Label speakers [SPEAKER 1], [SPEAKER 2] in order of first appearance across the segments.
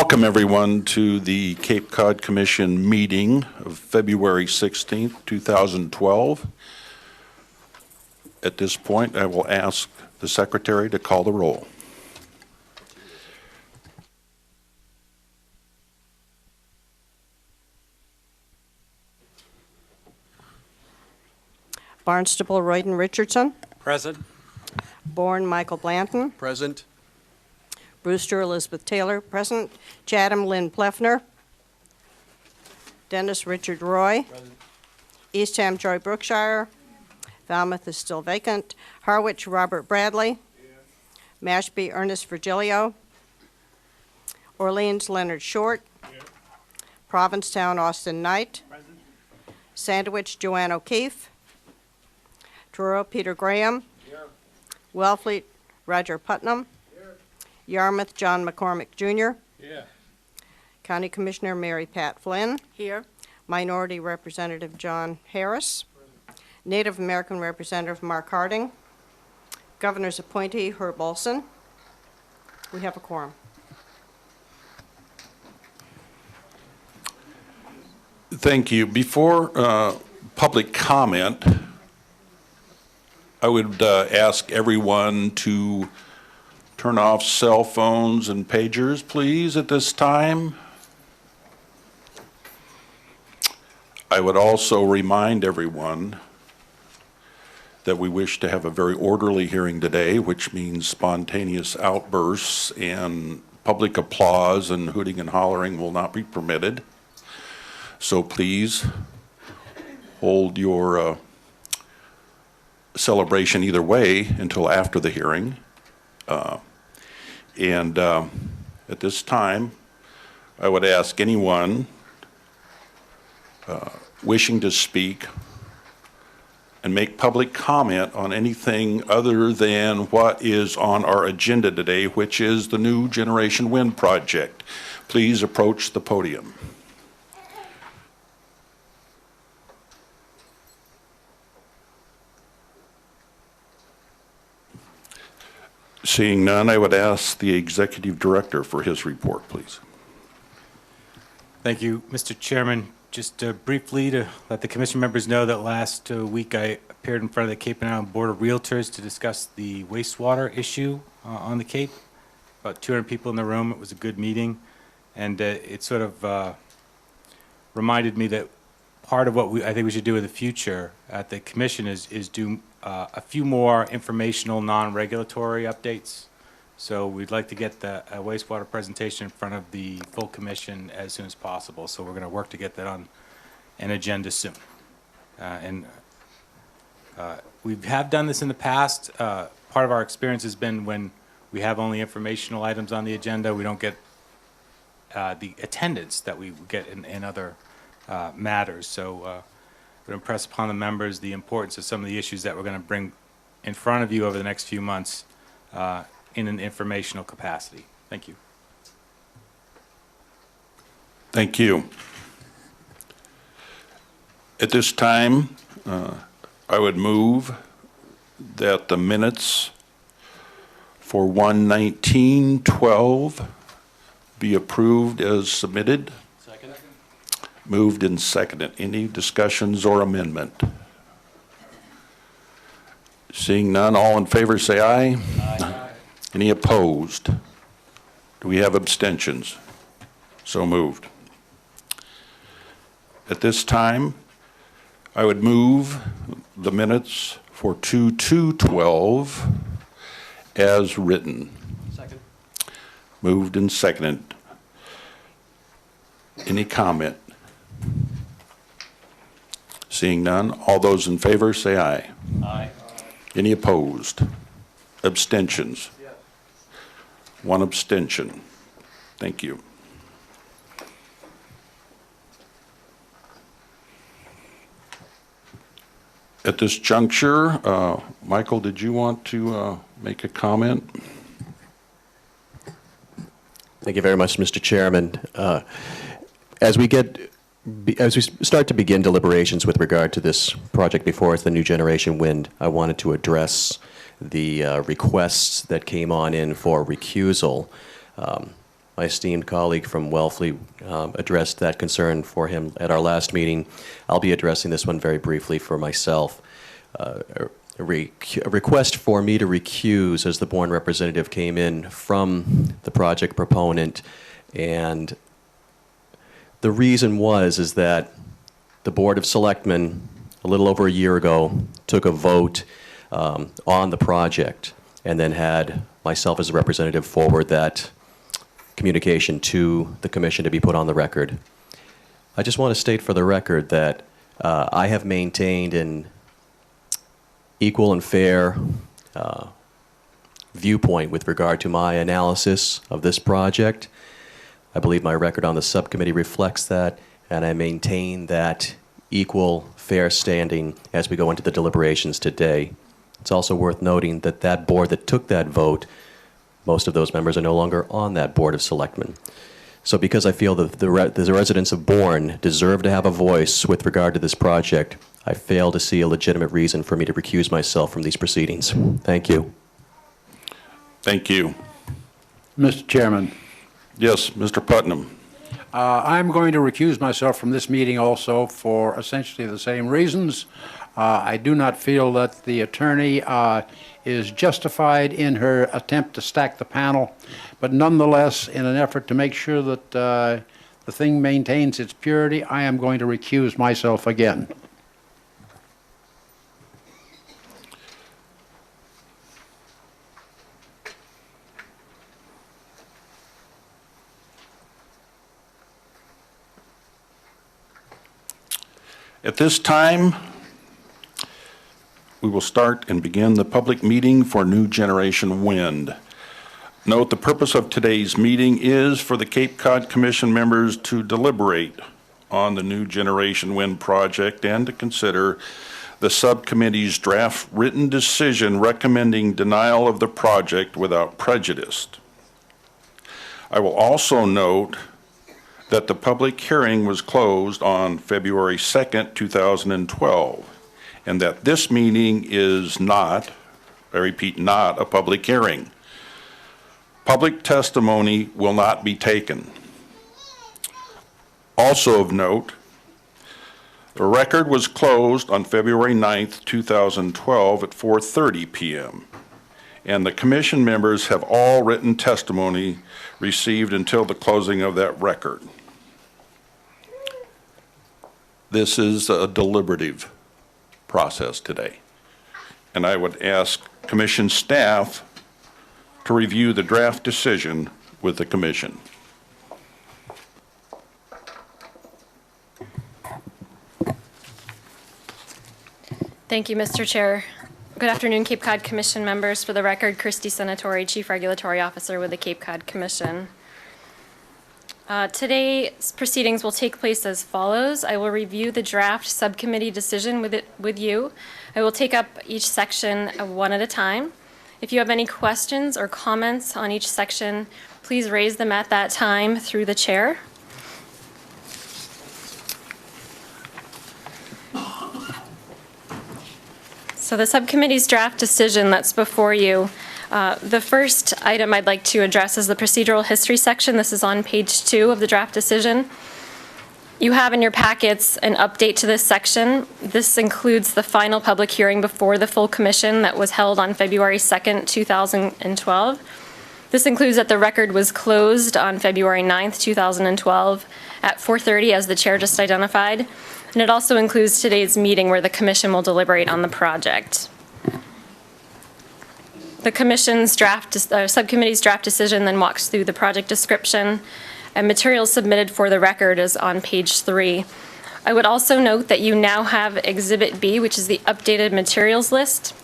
[SPEAKER 1] Welcome, everyone, to the Cape Cod Commission meeting of February 16th, 2012. At this point, I will ask the Secretary to call the roll.
[SPEAKER 2] Barnstable, Royden, Richardson.
[SPEAKER 3] Present.
[SPEAKER 2] Bourne, Michael Blanton.
[SPEAKER 3] Present.
[SPEAKER 2] Brewster, Elizabeth Taylor, present. Chatham, Lynn Pleffner. Dennis, Richard Roy.
[SPEAKER 3] Present.
[SPEAKER 2] Eastham, Joy Brookshire. Falmouth is still vacant. Harwich, Robert Bradley. Mashpee, Ernest Virgilio. Orleans, Leonard Short. Provincetown, Austin Knight.
[SPEAKER 3] Present.
[SPEAKER 2] Sandwich, Joanne O'Keefe. Truro, Peter Graham.
[SPEAKER 3] Here.
[SPEAKER 2] Wellfleet, Roger Putnam.
[SPEAKER 3] Here.
[SPEAKER 2] Yarmouth, John McCormick, Jr.
[SPEAKER 3] Yeah.
[SPEAKER 2] County Commissioner Mary Pat Flynn. Here. Minority Representative John Harris.
[SPEAKER 3] Present.
[SPEAKER 2] Native American Representative Mark Harding. Governor's appointee Herb Olson. We have a quorum.
[SPEAKER 1] Thank you. Before public comment, I would ask everyone to turn off cell phones and pagers, please, at this time. I would also remind everyone that we wish to have a very orderly hearing today, which means spontaneous outbursts and public applause and hooting and hollering will not be permitted. So please hold your celebration either way until after the hearing. At this time, I would ask anyone wishing to speak and make public comment on anything other than what is on our agenda today, which is the new Generation Wind project. Please approach the podium. Seeing none, I would ask the Executive Director for his report, please.
[SPEAKER 4] Thank you, Mr. Chairman. Just briefly to let the Commission members know that last week I appeared in front of the Cape and Island Board of Realtors to discuss the wastewater issue on the Cape. About 200 people in the room. It was a good meeting, and it sort of reminded me that part of what I think we should do in the future at the Commission is do a few more informational, non-regulatory updates. So we'd like to get the wastewater presentation in front of the full Commission as soon as possible. So we're going to work to get that on an agenda soon. We have done this in the past. Part of our experience has been when we have only informational items on the agenda, we don't get the attendance that we get in other matters. So would impress upon the members the importance of some of the issues that we're going to bring in front of you over the next few months in an informational capacity. Thank you.
[SPEAKER 1] Thank you. At this time, I would move that the minutes for 1/19/12 be approved as submitted.
[SPEAKER 3] Second.
[SPEAKER 1] Moved and seconded. Any discussions or amendment? Seeing none, all in favor say aye.
[SPEAKER 3] Aye.
[SPEAKER 1] Any opposed? Do we have abstentions? So moved. At this time, I would move the minutes for 2/2/12 as written.
[SPEAKER 3] Second.
[SPEAKER 1] Moved and seconded. Any comment? Seeing none, all those in favor say aye.
[SPEAKER 3] Aye.
[SPEAKER 1] Any opposed? Abstentions?
[SPEAKER 3] Yes.
[SPEAKER 1] One abstention. Thank you. At this juncture, Michael, did you want to make a comment?
[SPEAKER 5] Thank you very much, Mr. Chairman. As we start to begin deliberations with regard to this project before us, the new generation wind, I wanted to address the requests that came on in for recusal. my esteemed colleague from Wellfleet addressed that concern for him at our last meeting. I'll be addressing this one very briefly for myself. A request for me to recuse as the board representative came in from the project proponent, and the reason is that the Board of Selectmen, a little over a year ago, took a vote on the project and then had myself as a representative forward that communication to the commission to be put on the record. I just want to state for the record that I have maintained an equal and fair viewpoint with regard to my analysis of this project. I believe my record on the subcommittee reflects that, and I maintain that equal, fair standing as we go into the deliberations today. It's also worth noting that that board that took that vote, most of those members are no longer on that Board of Selectmen. So because I feel that the residents of Bourne deserve to have a voice with regard to this project, I fail to see a legitimate reason for me to recuse myself from these proceedings. Thank you.
[SPEAKER 1] Thank you.
[SPEAKER 3] Mr. Chairman,
[SPEAKER 1] Yes, Mr. Putnam.
[SPEAKER 3] I'm going to recuse myself from this meeting also for essentially the same reasons. I do not feel that the attorney is justified in her attempt to stack the panel, but nonetheless, in an effort to make sure that the thing maintains its purity, I am going to recuse myself again.
[SPEAKER 1] At this time, we will start and begin the public meeting for New Generation Wind. Note, the purpose of today's meeting is for the Cape Cod Commission members to deliberate on the New Generation Wind project and to consider the subcommittee's draft written decision recommending denial of the project without prejudice. I will also note that the public hearing was closed on February 2nd, 2012, and that this meeting is not, I repeat, not a public hearing. Public testimony will not be taken. Also of note, the record was closed on February 9th, 2012 at 4:30 p.m., and the commission members have all written testimony received until the closing of that record. This is a deliberative process today, and I would ask commission staff to review the draft decision with the commission.
[SPEAKER 6] Thank you, Mr. Chair. Good afternoon, Cape Cod Commission members. For the record, Christy Senatori, Chief Regulatory Officer with the Cape Cod Commission. Today's proceedings will take place as follows. I will review the draft subcommittee decision with you. I will take up each section one at a time. If you have any questions or comments on each section, please raise them at that time through the chair. So the subcommittee's draft decision that's before you, the first item I'd like to address is the procedural history section. This is on page 2 of the draft decision. You have in your packets an update to this section. This includes the final public hearing before the full commission that was held on February 2nd, 2012. This includes that the record was closed on February 9th, 2012 at 4:30, as the chair just identified. And it also includes today's meeting where the commission will deliberate on the project. The commission's subcommittee's draft decision then walks through the project description, and materials submitted for the record is on page 3. I would also note that you now have Exhibit B, which is the updated materials list.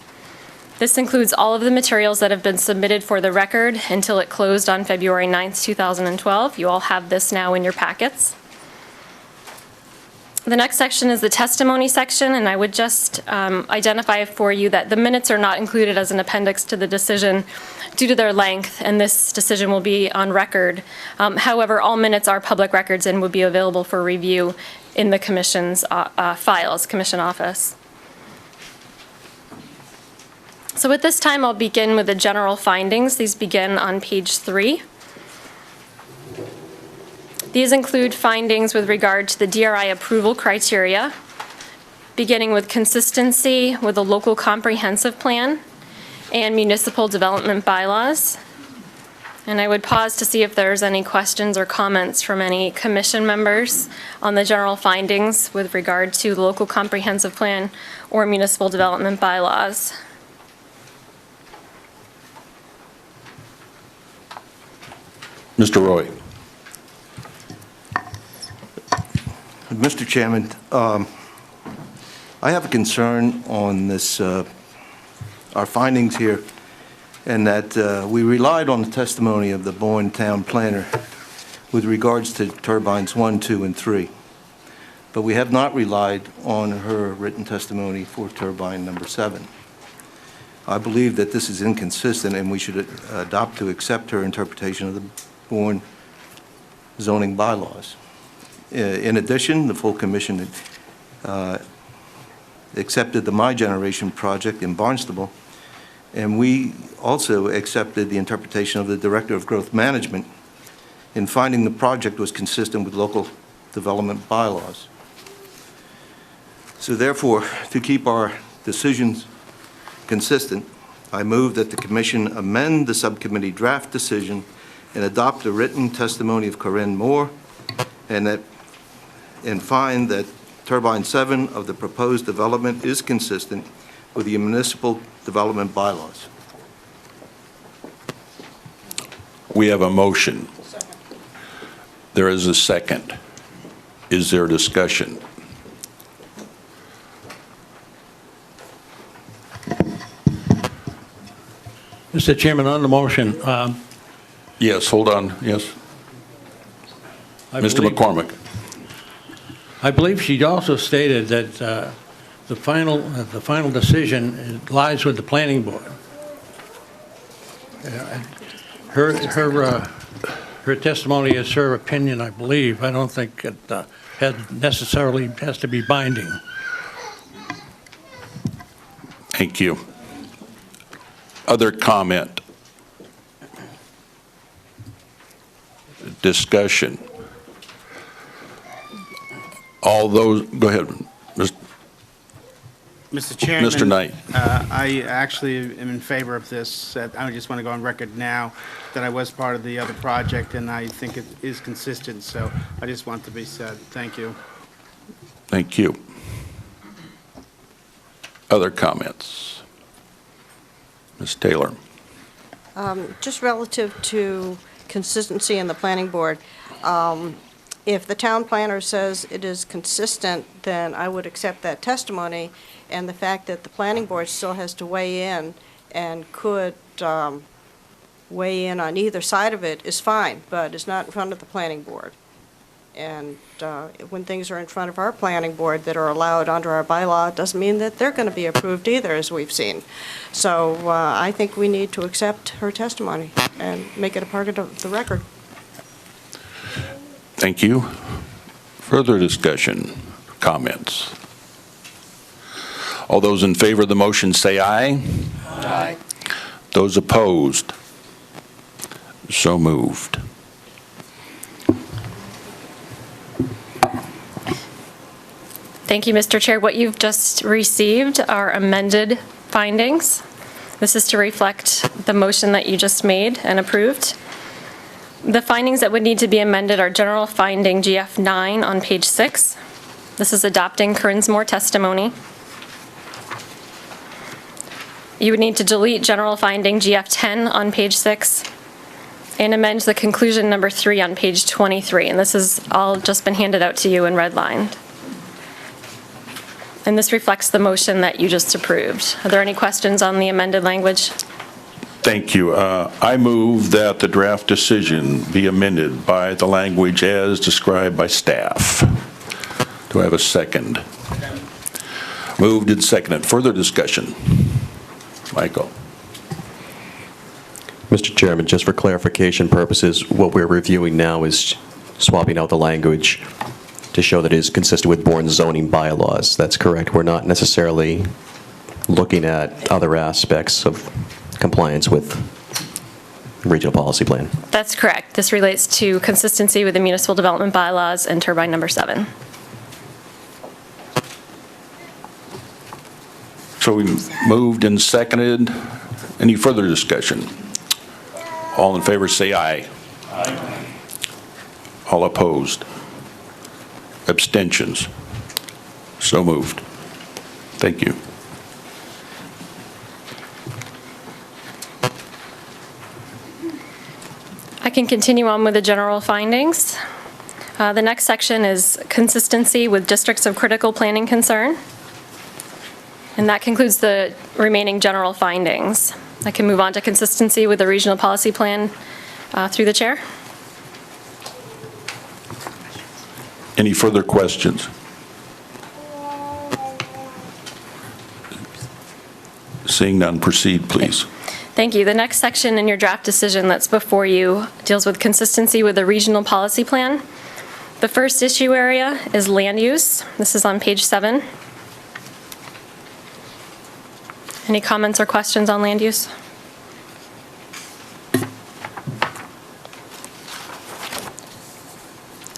[SPEAKER 6] This includes all of the materials that have been submitted for the record until it closed on February 9th, 2012. You all have this now in your packets. The next section is the testimony section, and I would just identify for you that the minutes are not included as an appendix to the decision due to their length, and this decision will be on record. However, all minutes are public records and will be available for review in the commission's files, commission office. So at this time, I'll begin with the general findings. These begin on page 3. These include findings with regard to the DRI approval criteria, beginning with consistency with the local comprehensive plan and municipal development bylaws. And I would pause to see if there's any questions or comments from any commission members on the general findings with regard to the local comprehensive plan or municipal development bylaws.
[SPEAKER 1] Mr. Roy.
[SPEAKER 7] Mr. Chairman, I have a concern on this, our findings here, and that we relied on the testimony of the Bourne Town Planner with regards to turbines 1, 2, and 3. But we have not relied on her written testimony for turbine number 7. I believe that this is inconsistent, and we should adopt to accept her interpretation of the Bourne zoning bylaws. In addition, the full commission accepted the My Generation project in Barnstable, and we also accepted the interpretation of the Director of Growth Management in finding the project was consistent with local development bylaws. So therefore, to keep our decisions consistent, I move that the Commission amend the subcommittee draft decision and adopt the written testimony of Corinne Moore, and find that turbine 7 of the proposed development is consistent with the municipal development bylaws.
[SPEAKER 1] We have a motion. There is a second. Is there discussion?
[SPEAKER 8] Mr. Chairman, on the motion,
[SPEAKER 1] Yes, hold on, yes.
[SPEAKER 8] I
[SPEAKER 1] Mr.
[SPEAKER 8] believe-
[SPEAKER 1] McCormick.
[SPEAKER 8] I believe she also stated that the final decision lies with the planning board. Her testimony is her opinion, I believe. I don't think it necessarily has to be binding.
[SPEAKER 1] Thank you. Other comment? Discussion? All those, go ahead,
[SPEAKER 9] Mr. Chairman.
[SPEAKER 1] Mr. Knight.
[SPEAKER 9] I actually am in favor of this. I just want to go on record now that I was part of the other project, and I think it is consistent, so I just want to be said. Thank you.
[SPEAKER 1] Thank you. Other comments? Ms. Taylor?
[SPEAKER 2] Just relative to consistency in the planning board, if the town planner says it is consistent, then I would accept that testimony, and the fact that the planning board still has to weigh in and could weigh in on either side of it is fine, but it's not in front of the planning board. And when things are in front of our planning board that are allowed under our bylaw, it doesn't mean that they're going to be approved either, as we've seen. So I think we need to accept her testimony and make it a part of the record.
[SPEAKER 1] Thank you. Further discussion, comments? All those in favor of the motion say aye. Aye. Those opposed? So moved.
[SPEAKER 6] Thank you, Mr. Chair. What you've just received are amended findings. This is to reflect the motion that you just made and approved. The findings that would need to be amended are general finding GF9 on page 6. This is adopting Corinne's Moore testimony. You would need to delete general finding GF10 on page 6 and amend the conclusion number 3 on page 23. And this has all just been handed out to you and redlined. And this reflects the motion that you just approved. Are there any questions on the amended language?
[SPEAKER 1] Thank you. I move that the draft decision be amended by the language as described by staff. Do I have a second? Moved and seconded. Further discussion? Michael.
[SPEAKER 5] Mr. Chairman, just for clarification purposes, what we're reviewing now is swapping out the language to show that it is consistent with Bourne zoning bylaws. That's correct. We're not necessarily looking at other aspects of compliance with regional policy plan.
[SPEAKER 6] That's correct. This relates to consistency with the municipal development bylaws and turbine number 7.
[SPEAKER 1] So we moved and seconded. Any further discussion? All in favor say aye. Aye. All opposed? Abstentions? So moved. Thank you.
[SPEAKER 6] I can continue on with the general findings. The next section is consistency with districts of critical planning concern. And that concludes the remaining general findings. I can move on to consistency with the regional policy plan through the chair.
[SPEAKER 1] Any further questions? Seeing none, proceed, please.
[SPEAKER 6] Thank you. The next section in your draft decision that's before you deals with consistency with the regional policy plan. The first issue area is land use. This is on page 7. Any comments or questions on land use?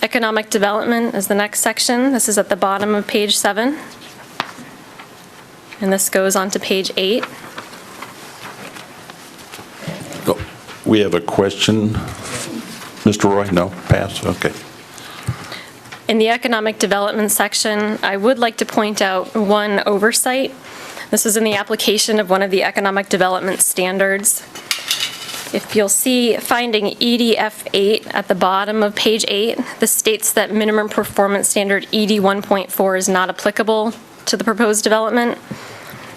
[SPEAKER 6] Economic development is the next section. This is at the bottom of page 7. And this goes on to page 8.
[SPEAKER 1] Oh, we have a question. Mr. Roy? No? Pass? Okay.
[SPEAKER 6] In the economic development section, I would like to point out one oversight. This is in the application of one of the economic development standards. If you'll see finding EDF 8 at the bottom of page 8, this states that minimum performance standard ED 1.4 is not applicable to the proposed development.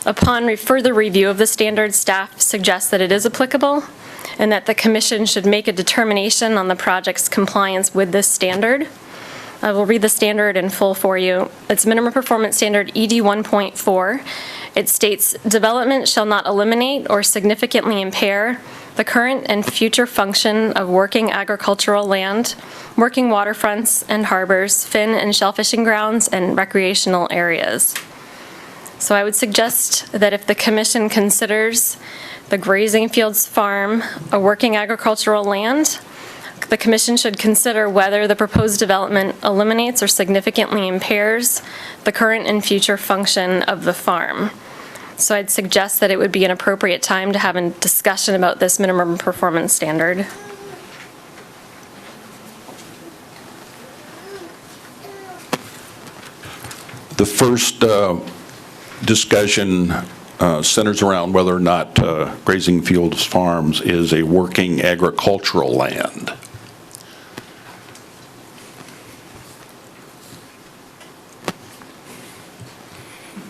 [SPEAKER 6] Upon further review of the standard, staff suggests that it is applicable and that the commission should make a determination on the project's compliance with this standard. I will read the standard in full for you. It's minimum performance standard ED 1.4. It states, development shall not eliminate or significantly impair the current and future function of working agricultural land, working waterfronts and harbors, fin and shellfishing grounds, and recreational areas. So I would suggest that if the commission considers the grazing fields farm a working agricultural land, the commission should consider whether the proposed development eliminates or significantly impairs the current and future function of the farm. So I'd suggest that it would be an appropriate time to have a discussion about this minimum performance standard.
[SPEAKER 1] The first discussion centers around whether or not Grazing Fields Farms is a working agricultural land.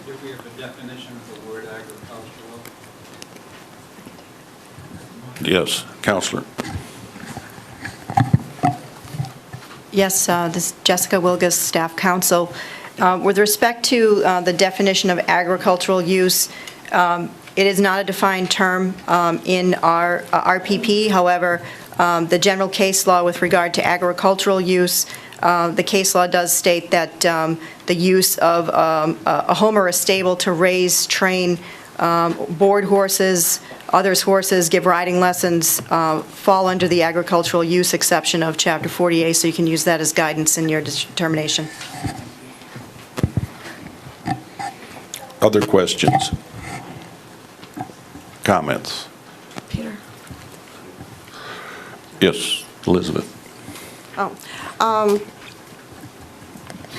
[SPEAKER 3] Do we have a definition of the word agricultural?
[SPEAKER 1] Yes, Counselor.
[SPEAKER 10] Yes, this is Jessica Wilgus, Staff Counsel. With respect to the definition of agricultural use, it is not a defined term in our RPP. However, the general case law with regard to agricultural use, the case law does state that the use of a home or a stable to raise, train, board horses, others' horses, give riding lessons, fall under the agricultural use exception of Chapter 40A, so you can use that as guidance in your determination.
[SPEAKER 1] Other questions? Comments?
[SPEAKER 2] Peter?
[SPEAKER 1] Yes, Elizabeth.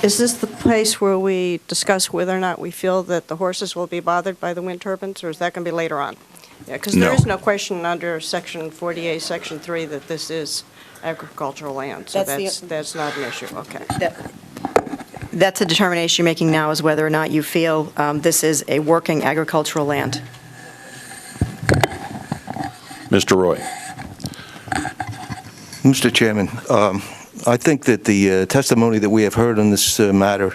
[SPEAKER 2] Is this the place where we discuss whether or not we feel that the horses will be bothered by the wind turbines, or is that going to be later on? Yeah, because there
[SPEAKER 1] No.
[SPEAKER 2] is no question under Section 48, Section 3, that this is agricultural land, so that's not an issue, okay.
[SPEAKER 10] That's a determination you're making now, is whether or not you feel this is a working agricultural land.
[SPEAKER 1] Mr. Roy.
[SPEAKER 7] Mr. Chairman, I think that the testimony that we have heard on this matter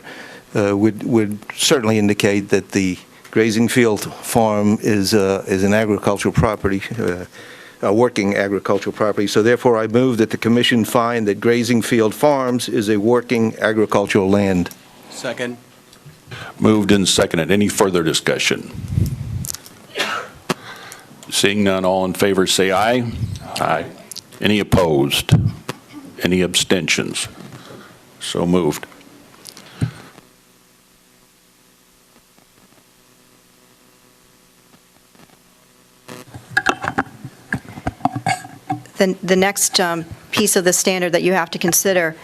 [SPEAKER 7] would certainly indicate that the grazing field farm is an agricultural property, a working agricultural property. So therefore, I move that the commission find that Grazing Field Farms is a working agricultural land.
[SPEAKER 5] Second.
[SPEAKER 1] Moved and seconded. Any further discussion? Seeing none, all in favor say aye. Aye. Any opposed? Any abstentions? So moved.
[SPEAKER 10] The next piece of the standard that you have to consider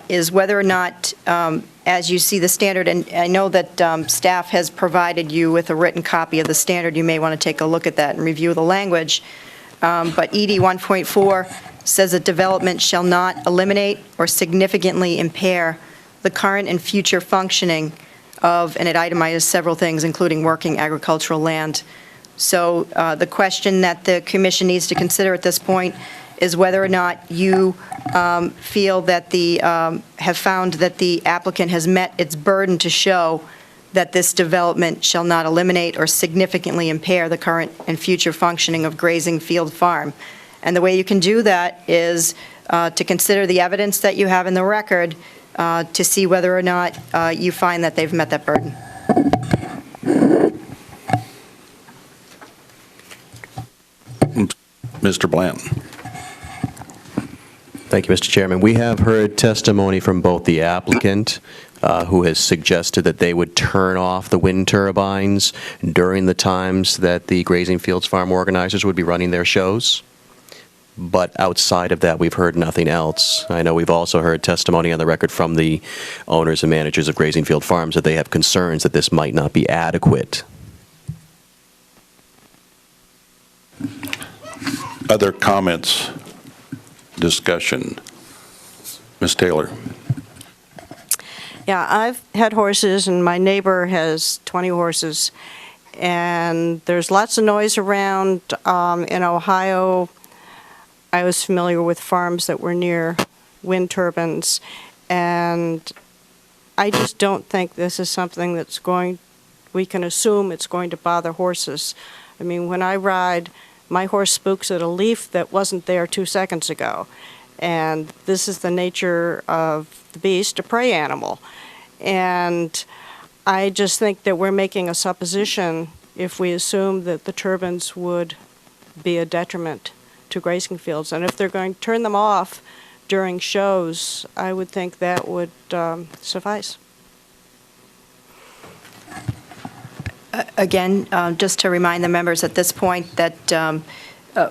[SPEAKER 10] is whether or not, as you see the standard, and I know that staff has provided you with a written copy of the standard, you may want to take a look at that and review the language, but ED 1.4 says that development shall not eliminate or significantly impair the current and future functioning of, and it itemizes several things, including working agricultural land. So the question that the commission needs to consider at this point is whether or not you feel that have found that the applicant has met its burden to show that this development shall not eliminate or significantly impair the current and future functioning of Grazing Field Farm. And the way you can do that is to consider the evidence that you have in the record to see whether or not you find that they've met that burden.
[SPEAKER 1] Mr. Blanton.
[SPEAKER 5] Thank you, Mr. Chairman. We have heard testimony from both the applicant, who has suggested that they would turn off the wind turbines during the times that the Grazing Fields Farm organizers would be running their shows. But outside of that, we've heard nothing else. I know we've also heard testimony on the record from the owners and managers of Grazing Field Farms that they have concerns that this might not be adequate.
[SPEAKER 1] Other comments, discussion? Ms. Taylor.
[SPEAKER 2] Yeah, I've had horses, and my neighbor has 20 horses, and there's lots of noise around. In Ohio, I was familiar with farms that were near wind turbines, and I just don't think this is something we can assume it's going to bother horses. I mean, when I ride, my horse spooks at a leaf that wasn't there 2 seconds ago. And this is the nature of the beast, a prey animal. And I just think that we're making a supposition if we assume that the turbines would be a detriment to grazing fields. And if they're going to turn them off during shows, I would think that would suffice.
[SPEAKER 10] Again, just to remind the members at this point that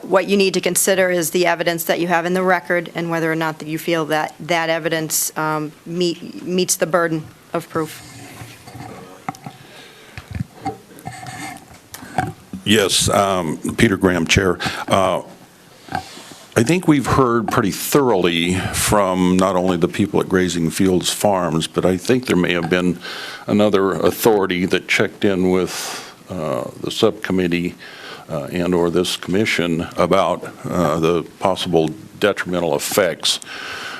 [SPEAKER 10] what you need to consider is the evidence that you have in the record and whether or not that you feel that that evidence meets the burden of proof.
[SPEAKER 1] Yes, Peter Graham, Chair. I think we've heard pretty thoroughly from not only the people at Grazing Fields Farms, but I think there may have been another authority that checked in with the subcommittee and/or this commission about the possible detrimental effects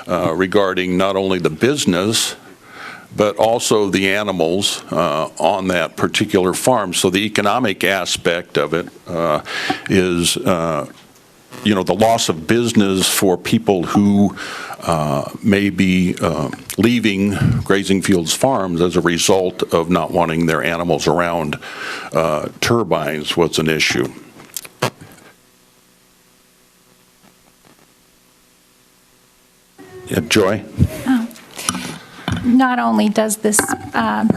[SPEAKER 1] regarding not only the business, but also the animals on that particular farm. So the economic aspect of it is the loss of business for people who may be leaving Grazing Fields Farms as a result of not wanting their animals around turbines was an issue. Joy?
[SPEAKER 11] Not only does this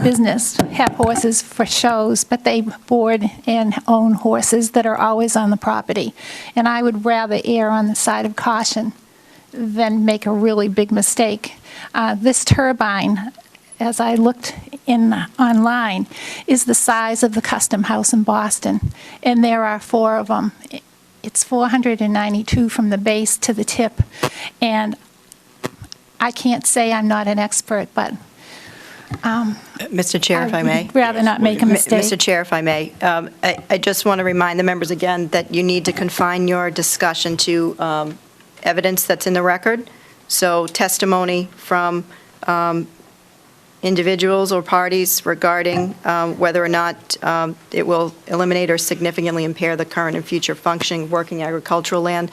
[SPEAKER 11] business have horses for shows, but they board and own horses that are always on the property. And I would rather err on the side of caution than make a really big mistake. This turbine, as I looked online, is the size of the Custom House in Boston, and there are 4 of them. It's 492 from the base to the tip, and I can't say I'm not an expert, but
[SPEAKER 10] Mr. Chair, if I may.
[SPEAKER 11] I'd rather not make a mistake.
[SPEAKER 10] Mr. Chair, if I may. I just want to remind the members again that you need to confine your discussion to evidence that's in the record. So testimony from individuals or parties regarding whether or not it will eliminate or significantly impair the current and future functioning working agricultural land.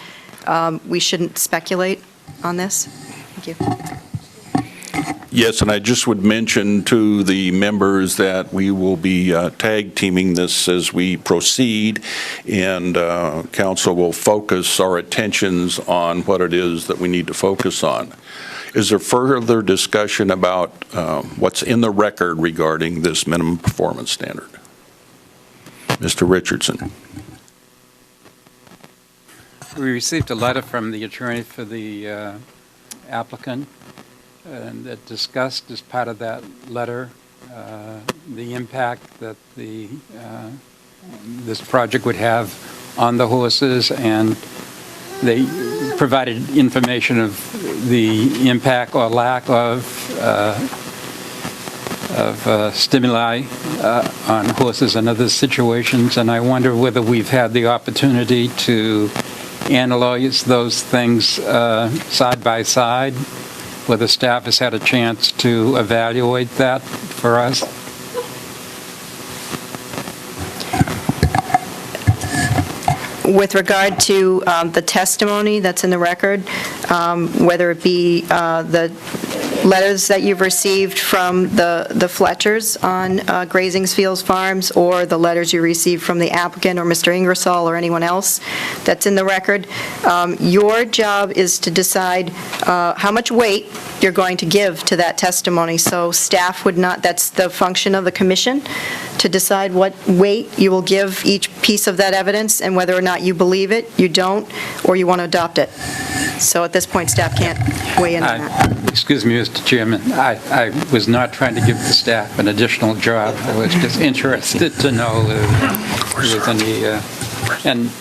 [SPEAKER 10] We shouldn't speculate on this. Thank you.
[SPEAKER 1] Yes, and I just would mention to the members that we will be tag teaming this as we proceed, and council will focus our attentions on what it is that we need to focus on. Is there further discussion about what's in the record regarding this minimum performance standard? Mr. Richardson.
[SPEAKER 12] We received a letter from the attorney for the applicant, and that discussed as part of that letter the impact that this project would have on the horses, and they provided information of the impact or lack of stimuli on horses and other situations, and I wonder whether we've had the opportunity to analyze those things side by side, whether staff has had a chance to evaluate that for us.
[SPEAKER 10] With regard to the testimony that's in the record, whether it be the letters that you've received from the Fletchers on Grazingsfield Farms, or the letters you received from the applicant or Mr. Ingersoll or anyone else that's in the record, your job is to decide how much weight you're going to give to that testimony. So staff would not, that's the function of the commission, to decide what weight you will give each piece of that evidence and whether or not you believe it, you don't, or you want to adopt it. So at this point, staff can't weigh in on that.
[SPEAKER 12] Excuse me, Mr. Chairman, I was not trying to give the staff an additional job. I was just interested to know if there was any, and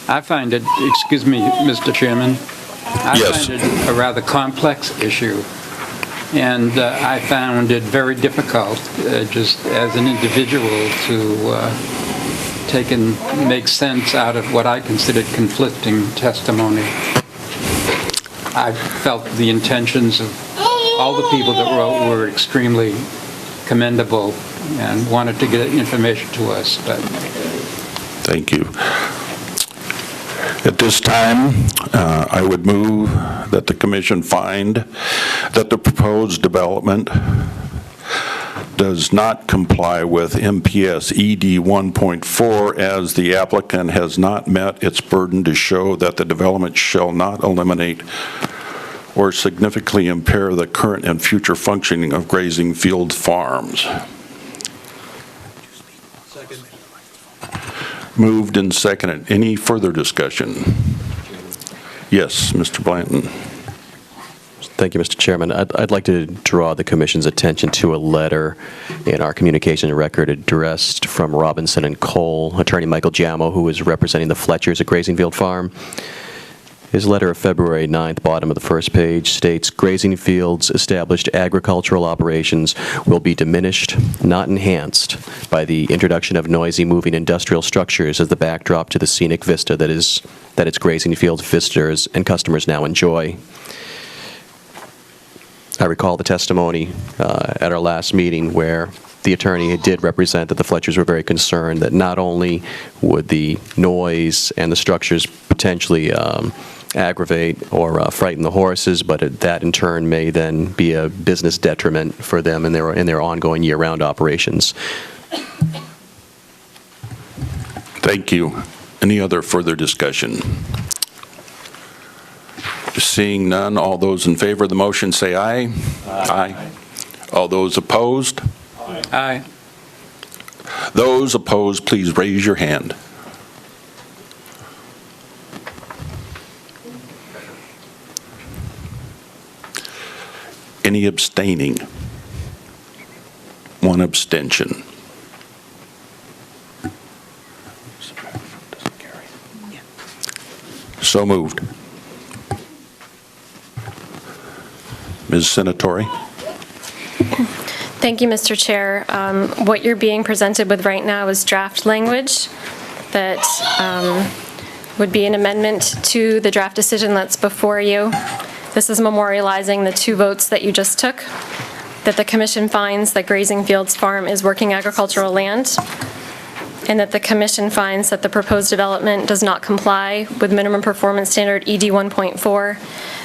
[SPEAKER 12] I find it, excuse me, Mr. Chairman,
[SPEAKER 1] Yes.
[SPEAKER 12] find it a rather complex issue, and I found it very difficult, just as an individual, to take and make sense out of what I considered conflicting testimony. I felt the intentions of all the people that wrote were extremely commendable and wanted to get information to us, but
[SPEAKER 1] Thank you. At this time, I would move that the commission find that the proposed development does not comply with MPS ED 1.4, as the applicant has not met its burden to show that the development shall not eliminate or significantly impair the current and future functioning of grazing field farms. Moved and seconded. Any further discussion? Yes, Mr. Blanton.
[SPEAKER 5] Thank you, Mr. Chairman. I'd like to draw the Commission's attention to a letter in our communication record addressed from Robinson and Cole, Attorney Michael Giamo, who is representing the Fletchers at Grazingfield Farm. His letter of February 9th, bottom of the first page, states, "Grazing fields established agricultural operations will be diminished, not enhanced, by the introduction of noisy moving industrial structures as the backdrop to the scenic vista that its grazing field visitors and customers now enjoy." I recall the testimony at our last meeting where the attorney did represent that the Fletchers were very concerned that not only would the noise and the structures potentially aggravate or frighten the horses, but that in turn may then be a business detriment for them in their ongoing year-round operations.
[SPEAKER 1] Thank you. Any other further discussion? Seeing none, all those in favor of the motion say aye. Aye. All those opposed?
[SPEAKER 12] Aye.
[SPEAKER 1] Those opposed, please raise your hand. Any abstaining? One abstention. So moved. Ms. Senatori?
[SPEAKER 6] Thank you, Mr. Chair. What you're being presented with right now is draft language that would be an amendment to the draft decision that's before you. This is memorializing the 2 votes that you just took, that the commission finds that Grazing Fields Farm is working agricultural land, and that the commission finds that the proposed development does not comply with minimum performance standard ED 1.4,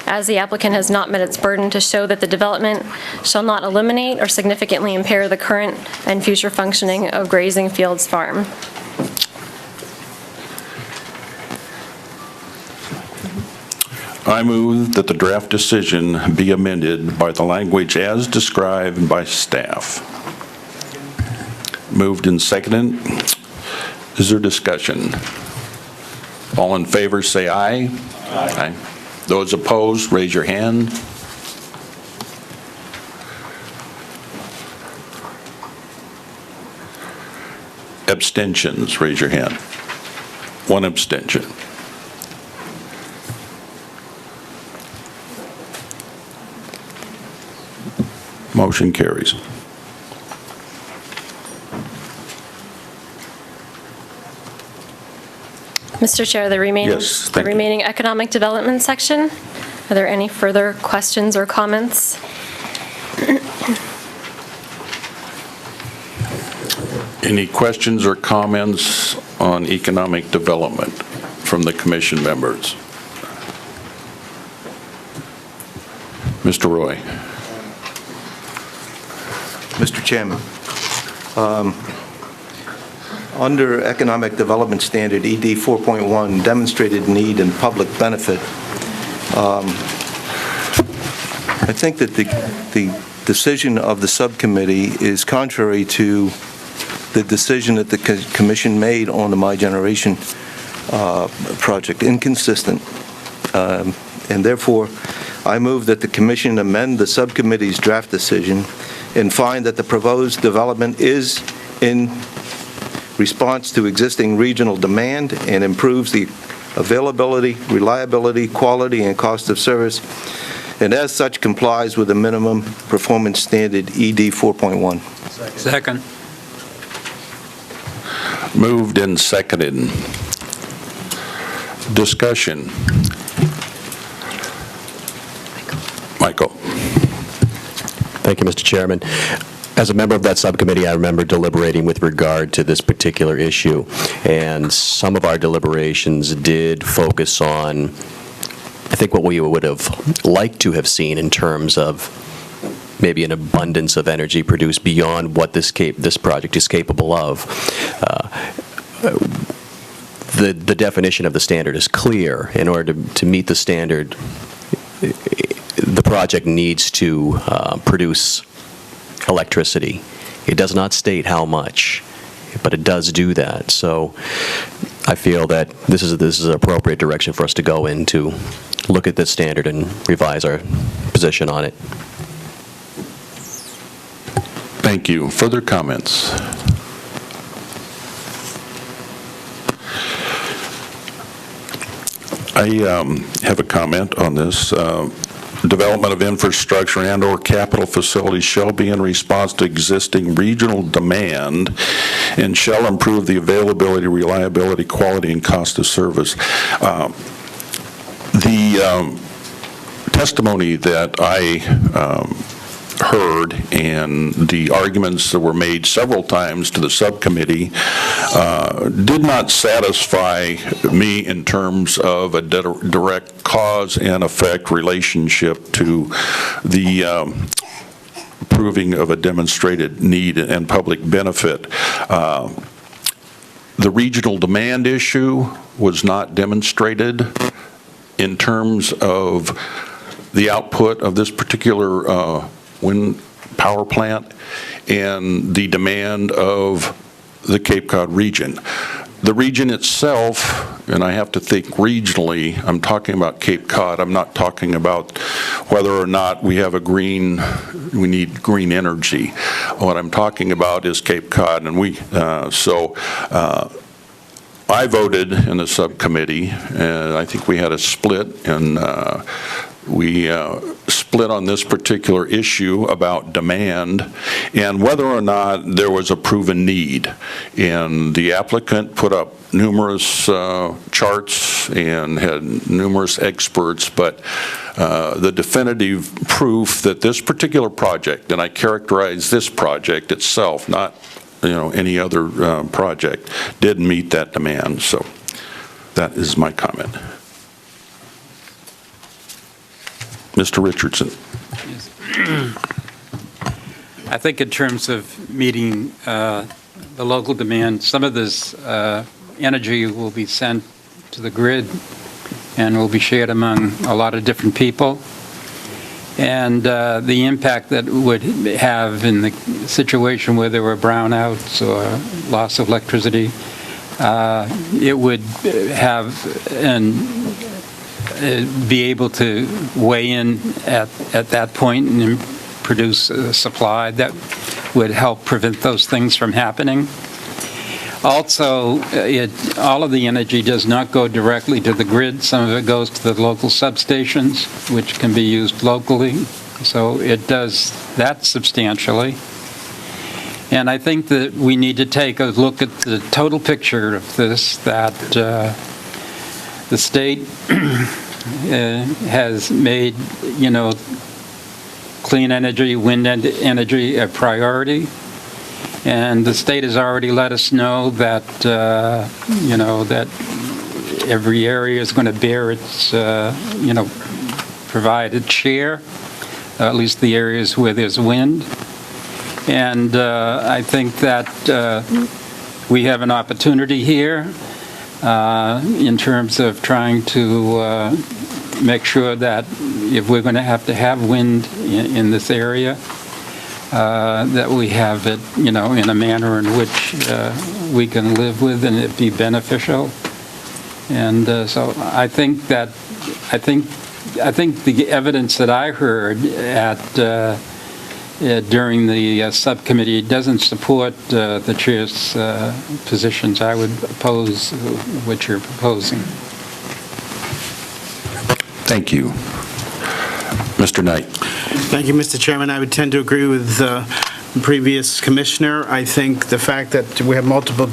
[SPEAKER 6] as the applicant has not met its burden to show that the development shall not eliminate or significantly impair the current and future functioning of Grazing Fields Farm.
[SPEAKER 1] I move that the draft decision be amended by the language as described by staff. Moved and seconded. Is there discussion? All in favor, say aye. Aye. Those opposed, raise your hand. Abstentions, raise your hand. One abstention. Motion carries.
[SPEAKER 6] Mr. Chair, the
[SPEAKER 1] Yes, thank you.
[SPEAKER 6] remaining economic development section, are there any further questions or comments?
[SPEAKER 1] Any questions or comments on economic development from the commission members? Mr. Roy.
[SPEAKER 7] Mr. Chairman, under Economic Development Standard ED 4.1, demonstrated need and public benefit, I think that the decision of the subcommittee is contrary to the decision that the commission made on the My Generation project, inconsistent. And therefore, I move that the commission amend the subcommittee's draft decision and find that the proposed development is in response to existing regional demand and improves the availability, reliability, quality, and cost of service, and as such complies with the minimum performance standard ED 4.1.
[SPEAKER 12] Second.
[SPEAKER 1] Moved and seconded. Discussion. Michael.
[SPEAKER 5] Thank you, Mr. Chairman. As a member of that subcommittee, I remember deliberating with regard to this particular issue, and some of our deliberations did focus on, I think, what we would have liked to have seen in terms of maybe an abundance of energy produced beyond what this project is capable of. The definition of the standard is clear. In order to meet the standard, the project needs to produce electricity. It does not state how much, but it does do that. So I feel that this is an appropriate direction for us to go in to look at this standard and revise our position on it.
[SPEAKER 1] Thank you. Further comments? I have a comment on this. Development of infrastructure and/or capital facilities shall be in response to existing regional demand and shall improve the availability, reliability, quality, and cost of service. The testimony that I heard and the arguments that were made several times to the subcommittee did not satisfy me in terms of a direct cause and effect relationship to the proving of a demonstrated need and public benefit. The regional demand issue was not demonstrated in terms of the output of this particular wind power plant and the demand of the Cape Cod region. The region itself, and I have to think regionally, I'm talking about Cape Cod, I'm not talking about whether or not we need green energy. What I'm talking about is Cape Cod, and I voted in the subcommittee, and I think we had a split, and we split on this particular issue about demand and whether or not there was a proven need. And the applicant put up numerous charts and had numerous experts, but the definitive proof that this particular project, and I characterize this project itself, not any other project, didn't meet that demand. So that is my comment. Mr. Richardson.
[SPEAKER 12] I think in terms of meeting the local demand, some of this energy will be sent to the grid and will be shared among a lot of different people. And the impact that would have in the situation where there were brownouts or loss of electricity, it would have and be able to weigh in at that point and produce a supply that would help prevent those things from happening. Also, all of the energy does not go directly to the grid. Some of it goes to the local substations, which can be used locally. So it does that substantially. And I think that we need to take a look at the total picture of this, that the state has made, clean energy, wind energy a priority. And the state has already let us know that, that every area is going to bear its, provide its share, at least the areas where there's wind. And I think that we have an opportunity here in terms of trying to make sure that if we're going to have wind in this area, that we have it, in a manner in which we can live with and it be beneficial. And so I think the evidence that I heard during the subcommittee doesn't support the chair's positions. I would oppose what you're proposing.
[SPEAKER 1] Thank you. Mr. Knight.
[SPEAKER 9] Thank you, Mr. Chairman. I would tend to agree with the previous commissioner. I think the fact that we have multiple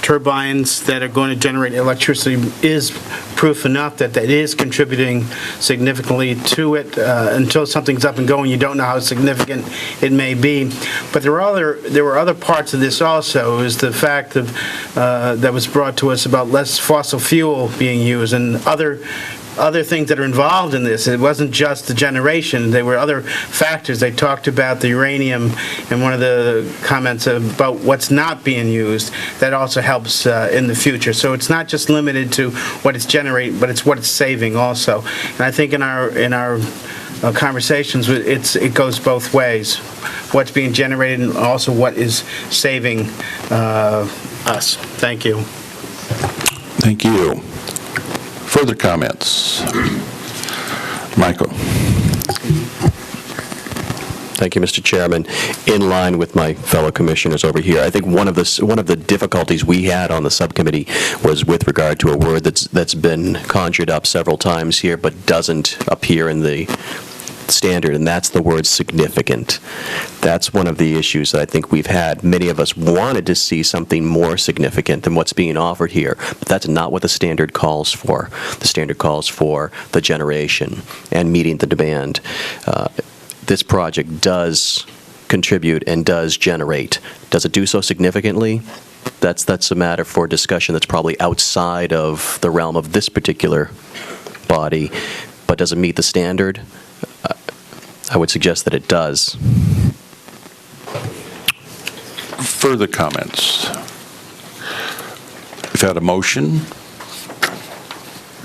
[SPEAKER 9] turbines that are going to generate electricity is proof enough that it is contributing significantly to it. Until something's up and going, you don't know how significant it may be. But there were other parts of this also, is the fact of that was brought to us about less fossil fuel being used and other things that are involved in this. It wasn't just the generation. There were other factors. They talked about the uranium in one of the comments about what's not being used. That also helps in the future. So it's not just limited to what it's generating, but it's what it's saving also. And I think in our conversations, it goes both ways. What's being generated and also what is saving us. Thank you.
[SPEAKER 1] Thank you. Further comments? Michael.
[SPEAKER 5] Thank you, Mr. Chairman. In line with my fellow commissioners over here, I think one of the difficulties we had on the subcommittee was with regard to a word that's been conjured up several times here but doesn't appear in the standard, and that's the word significant. That's one of the issues that I think we've had. Many of us wanted to see something more significant than what's being offered here, but that's not what the standard calls for. The standard calls for the generation and meeting the demand. This project does contribute and does generate. Does it do so significantly? That's a matter for discussion that's probably outside of the realm of this particular body, but does it meet the standard? I would suggest that it does.
[SPEAKER 1] Further comments? We've had a motion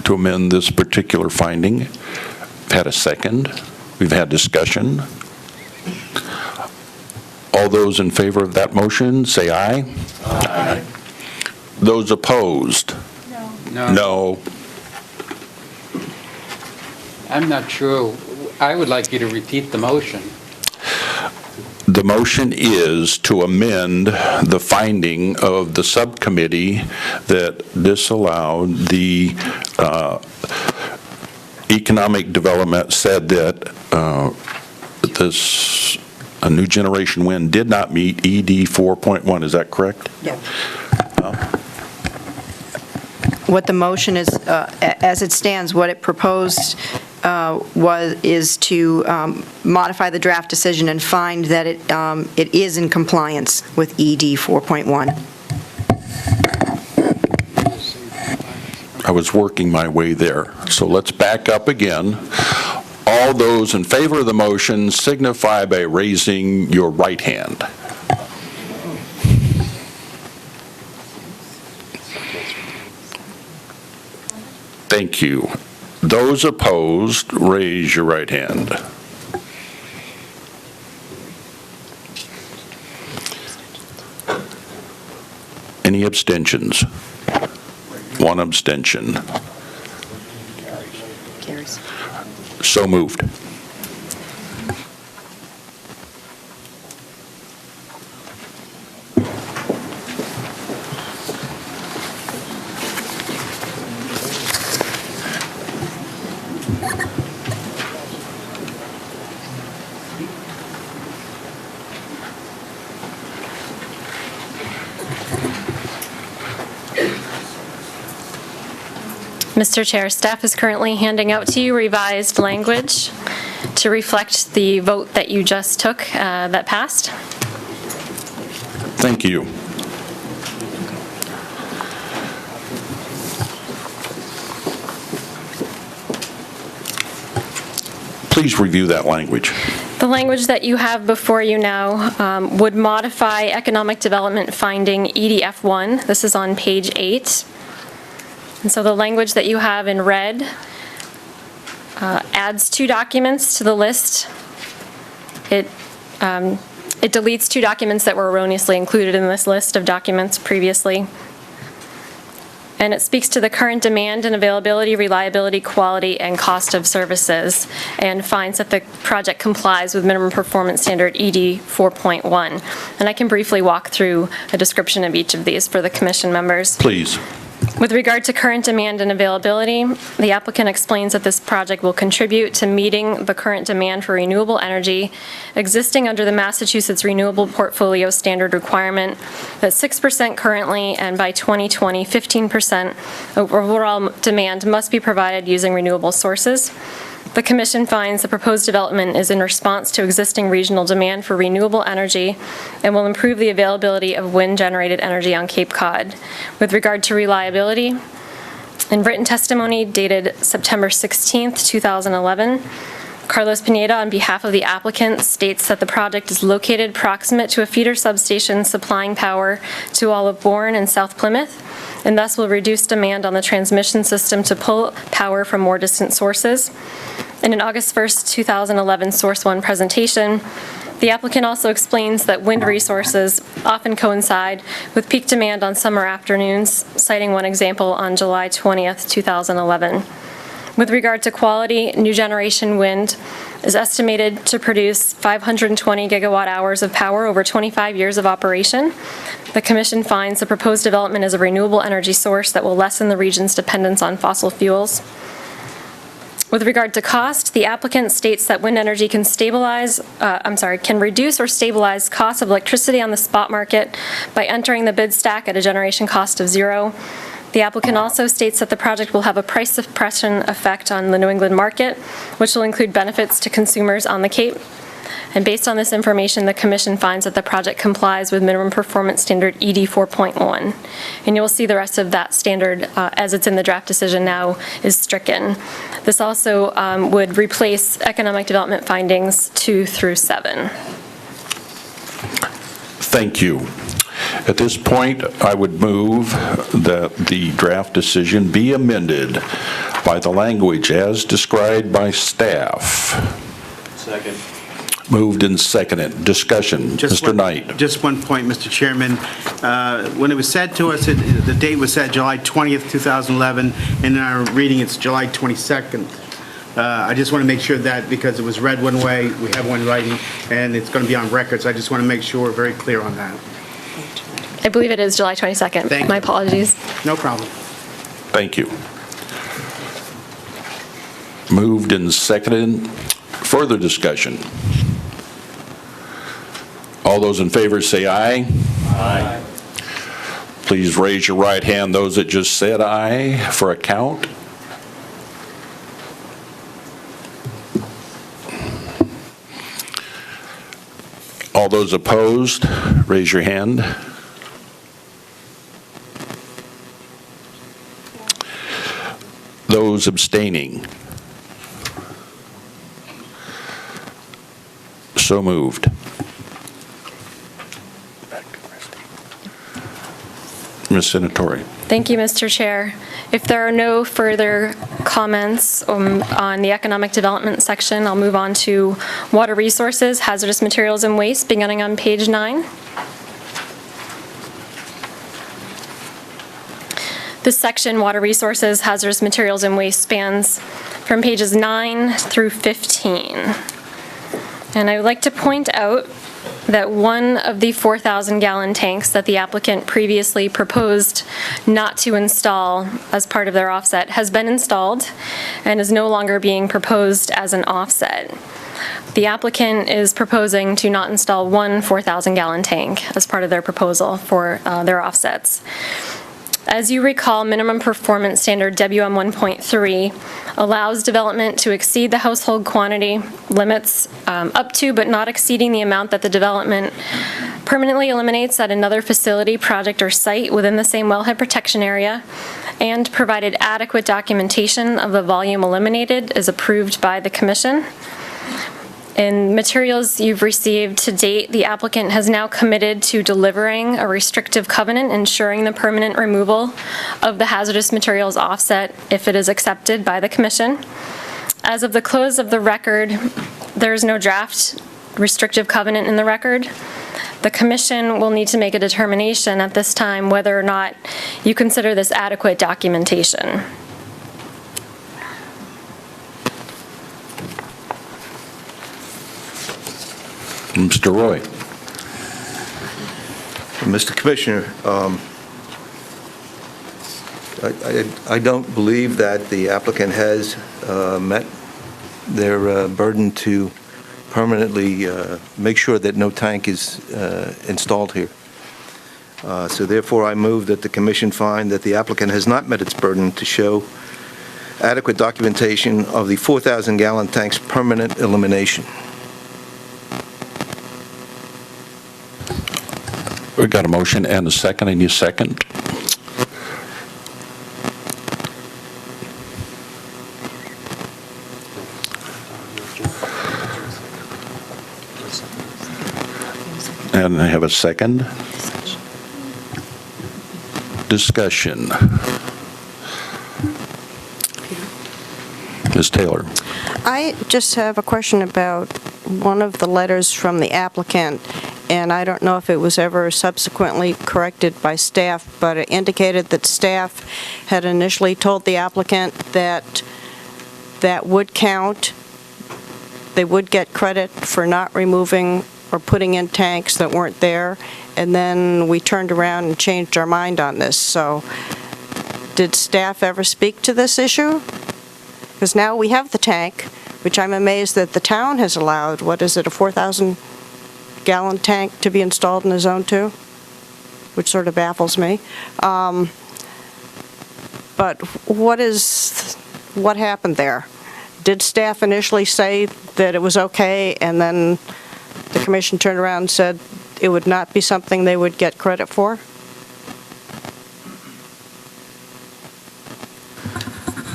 [SPEAKER 1] to amend this particular finding. We've had a second. We've had discussion. All those in favor of that motion, say aye. Aye. Those opposed?
[SPEAKER 12] No.
[SPEAKER 1] No.
[SPEAKER 12] I'm not sure. I would like you to repeat the motion.
[SPEAKER 1] The motion is to amend the finding of the subcommittee that disallowed the economic development, said that a new generation wind did not meet ED 4.1. Is that correct?
[SPEAKER 10] Yeah. What the motion is, as it stands, what it proposed is to modify the draft decision and find that it is in compliance with ED 4.1.
[SPEAKER 1] I was working my way there. So let's back up again. All those in favor of the motion signify by raising your right hand. Thank you. Those opposed, raise your right hand. Any abstentions? One abstention.
[SPEAKER 10] Carries.
[SPEAKER 1] So moved.
[SPEAKER 6] Mr. Chair, staff is currently handing out to you revised language to reflect the vote that you just took that passed.
[SPEAKER 1] Thank you. Please review that language.
[SPEAKER 6] The language that you have before you now would modify economic development finding EDF1. This is on page 8. And so the language that you have in red adds 2 documents to the list. It deletes 2 documents that were erroneously included in this list of documents previously. And it speaks to the current demand and availability, reliability, quality, and cost of services, and finds that the project complies with minimum performance standard ED 4.1. And I can briefly walk through a description of each of these for the commission members.
[SPEAKER 1] Please.
[SPEAKER 6] With regard to current demand and availability, the applicant explains that this project will contribute to meeting the current demand for renewable energy existing under the Massachusetts Renewable Portfolio Standard requirement that 6% currently, and by 2020, 15% of overall demand must be provided using renewable sources. The Commission finds the proposed development is in response to existing regional demand for renewable energy and will improve the availability of wind-generated energy on Cape Cod. With regard to reliability, in written testimony dated September 16th, 2011, Carlos Pineda, on behalf of the applicant, states that the project is located proximate to a feeder substation supplying power to all of Bourne and South Plymouth, and thus will reduce demand on the transmission system to pull power from more distant sources. In an August 1st, 2011 Source One presentation, the applicant also explains that wind resources often coincide with peak demand on summer afternoons, citing one example on July 20th, 2011. With regard to quality, new generation wind is estimated to produce 520 gigawatt hours of power over 25 years of operation. The Commission finds the proposed development is a renewable energy source that will lessen the region's dependence on fossil fuels. With regard to cost, the applicant states that wind energy can can reduce or stabilize costs of electricity on the spot market by entering the bid stack at a generation cost of 0. The applicant also states that the project will have a price suppression effect on the New England market, which will include benefits to consumers on the Cape. And based on this information, the Commission finds that the project complies with minimum performance standard ED 4.1. And you'll see the rest of that standard, as it's in the draft decision now, is stricken. This also would replace economic development findings 2 through 7.
[SPEAKER 1] Thank you. At this point, I would move that the draft decision be amended by the language as described by staff.
[SPEAKER 5] Second.
[SPEAKER 1] Moved and seconded. Discussion. Mr. Knight.
[SPEAKER 9] Just one point, Mr. Chairman. When it was said to us, the date was set July 20th, 2011, and in our reading, it's July 22nd. I just want to make sure that, because it was read one way, we have one writing, and it's going to be on record, so I just want to make sure we're very clear on that.
[SPEAKER 6] I believe it is July 22nd.
[SPEAKER 9] Thank you.
[SPEAKER 6] My apologies.
[SPEAKER 9] No problem.
[SPEAKER 1] Thank you. Moved and seconded. Further discussion. All those in favor say aye. Aye. Please raise your right hand, those that just said aye, for a count. All those opposed, raise your hand. Those abstaining. So moved. Ms. Senatori.
[SPEAKER 6] Thank you, Mr. Chair. If there are no further comments on the economic development section, I'll move on to water resources, hazardous materials, and waste, beginning on page 9. This section, water resources, hazardous materials, and waste, spans from pages 9 through 15. And I would like to point out that one of the 4,000-gallon tanks that the applicant previously proposed not to install as part of their offset has been installed and is no longer being proposed as an offset. The applicant is proposing to not install one 4,000-gallon tank as part of their proposal for their offsets. As you recall, minimum performance standard WM 1.3 allows development to exceed the household quantity limits up to but not exceeding the amount that the development permanently eliminates at another facility, project, or site within the same wellhead protection area, and provided adequate documentation of the volume eliminated is approved by the Commission. In materials you've received to date, the applicant has now committed to delivering a restrictive covenant ensuring the permanent removal of the hazardous materials offset if it is accepted by the Commission. As of the close of the record, there is no draft restrictive covenant in the record. The Commission will need to make a determination at this time whether or not you consider this adequate documentation.
[SPEAKER 1] Mr. Roy.
[SPEAKER 7] Mr. Commissioner, I don't believe that the applicant has met their burden to permanently make sure that no tank is installed here. So therefore, I move that the Commission find that the applicant has not met its burden to show adequate documentation of the 4,000-gallon tank's permanent elimination.
[SPEAKER 1] We've got a motion and a second. I need a second. And I have a second. Discussion. Ms. Taylor.
[SPEAKER 2] I just have a question about one of the letters from the applicant, and I don't know if it was ever subsequently corrected by staff, but it indicated that staff had initially told the applicant that that would count, they would get credit for not removing or putting in tanks that weren't there, and then we turned around and changed our mind on this. So did staff ever speak to this issue? Because now we have the tank, which I'm amazed that the town has allowed, what is it, a 4,000-gallon tank to be installed in the Zone 2, which sort of baffles me. But what happened there? Did staff initially say that it was okay, and then the Commission turned around and said it would not be something they would get credit for?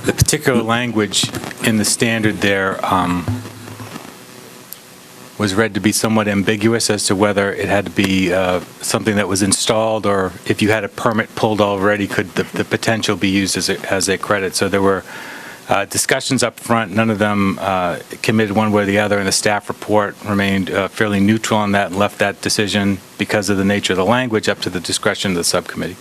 [SPEAKER 4] The particular language in the standard there was read to be somewhat ambiguous as to whether it had to be something that was installed, or if you had a permit pulled already, could the potential be used as a credit. So there were discussions up front. None of them committed one way or the other, and the staff report remained fairly neutral on that and left that decision, because of the nature of the language, up to the discretion of the subcommittee.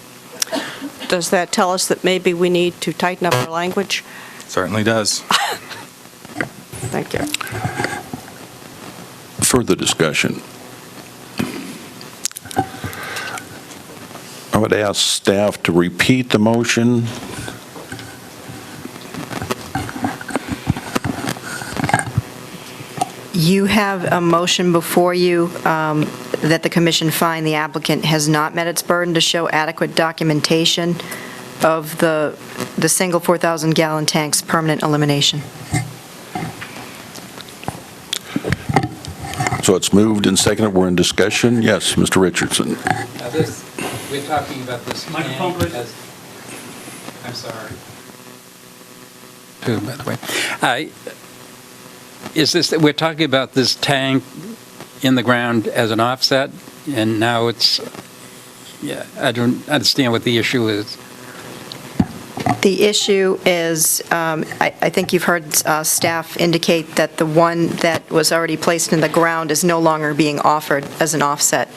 [SPEAKER 2] Does that tell us that maybe we need to tighten up our language?
[SPEAKER 4] Certainly does.
[SPEAKER 2] Thank you.
[SPEAKER 1] Further discussion. I would ask staff to repeat the motion.
[SPEAKER 10] You have a motion before you that the Commission find the applicant has not met its burden to show adequate documentation of the single 4,000-gallon tank's permanent elimination.
[SPEAKER 1] So it's moved and seconded. We're in discussion. Yes, Mr. Richardson.
[SPEAKER 12] We're talking about this
[SPEAKER 9] Microphone, please.
[SPEAKER 12] I'm sorry. By the way, we're talking about this tank in the ground as an offset, and now it's, yeah, I don't understand what the issue is.
[SPEAKER 10] The issue is, I think you've heard staff indicate that the one that was already placed in the ground is no longer being offered as an offset.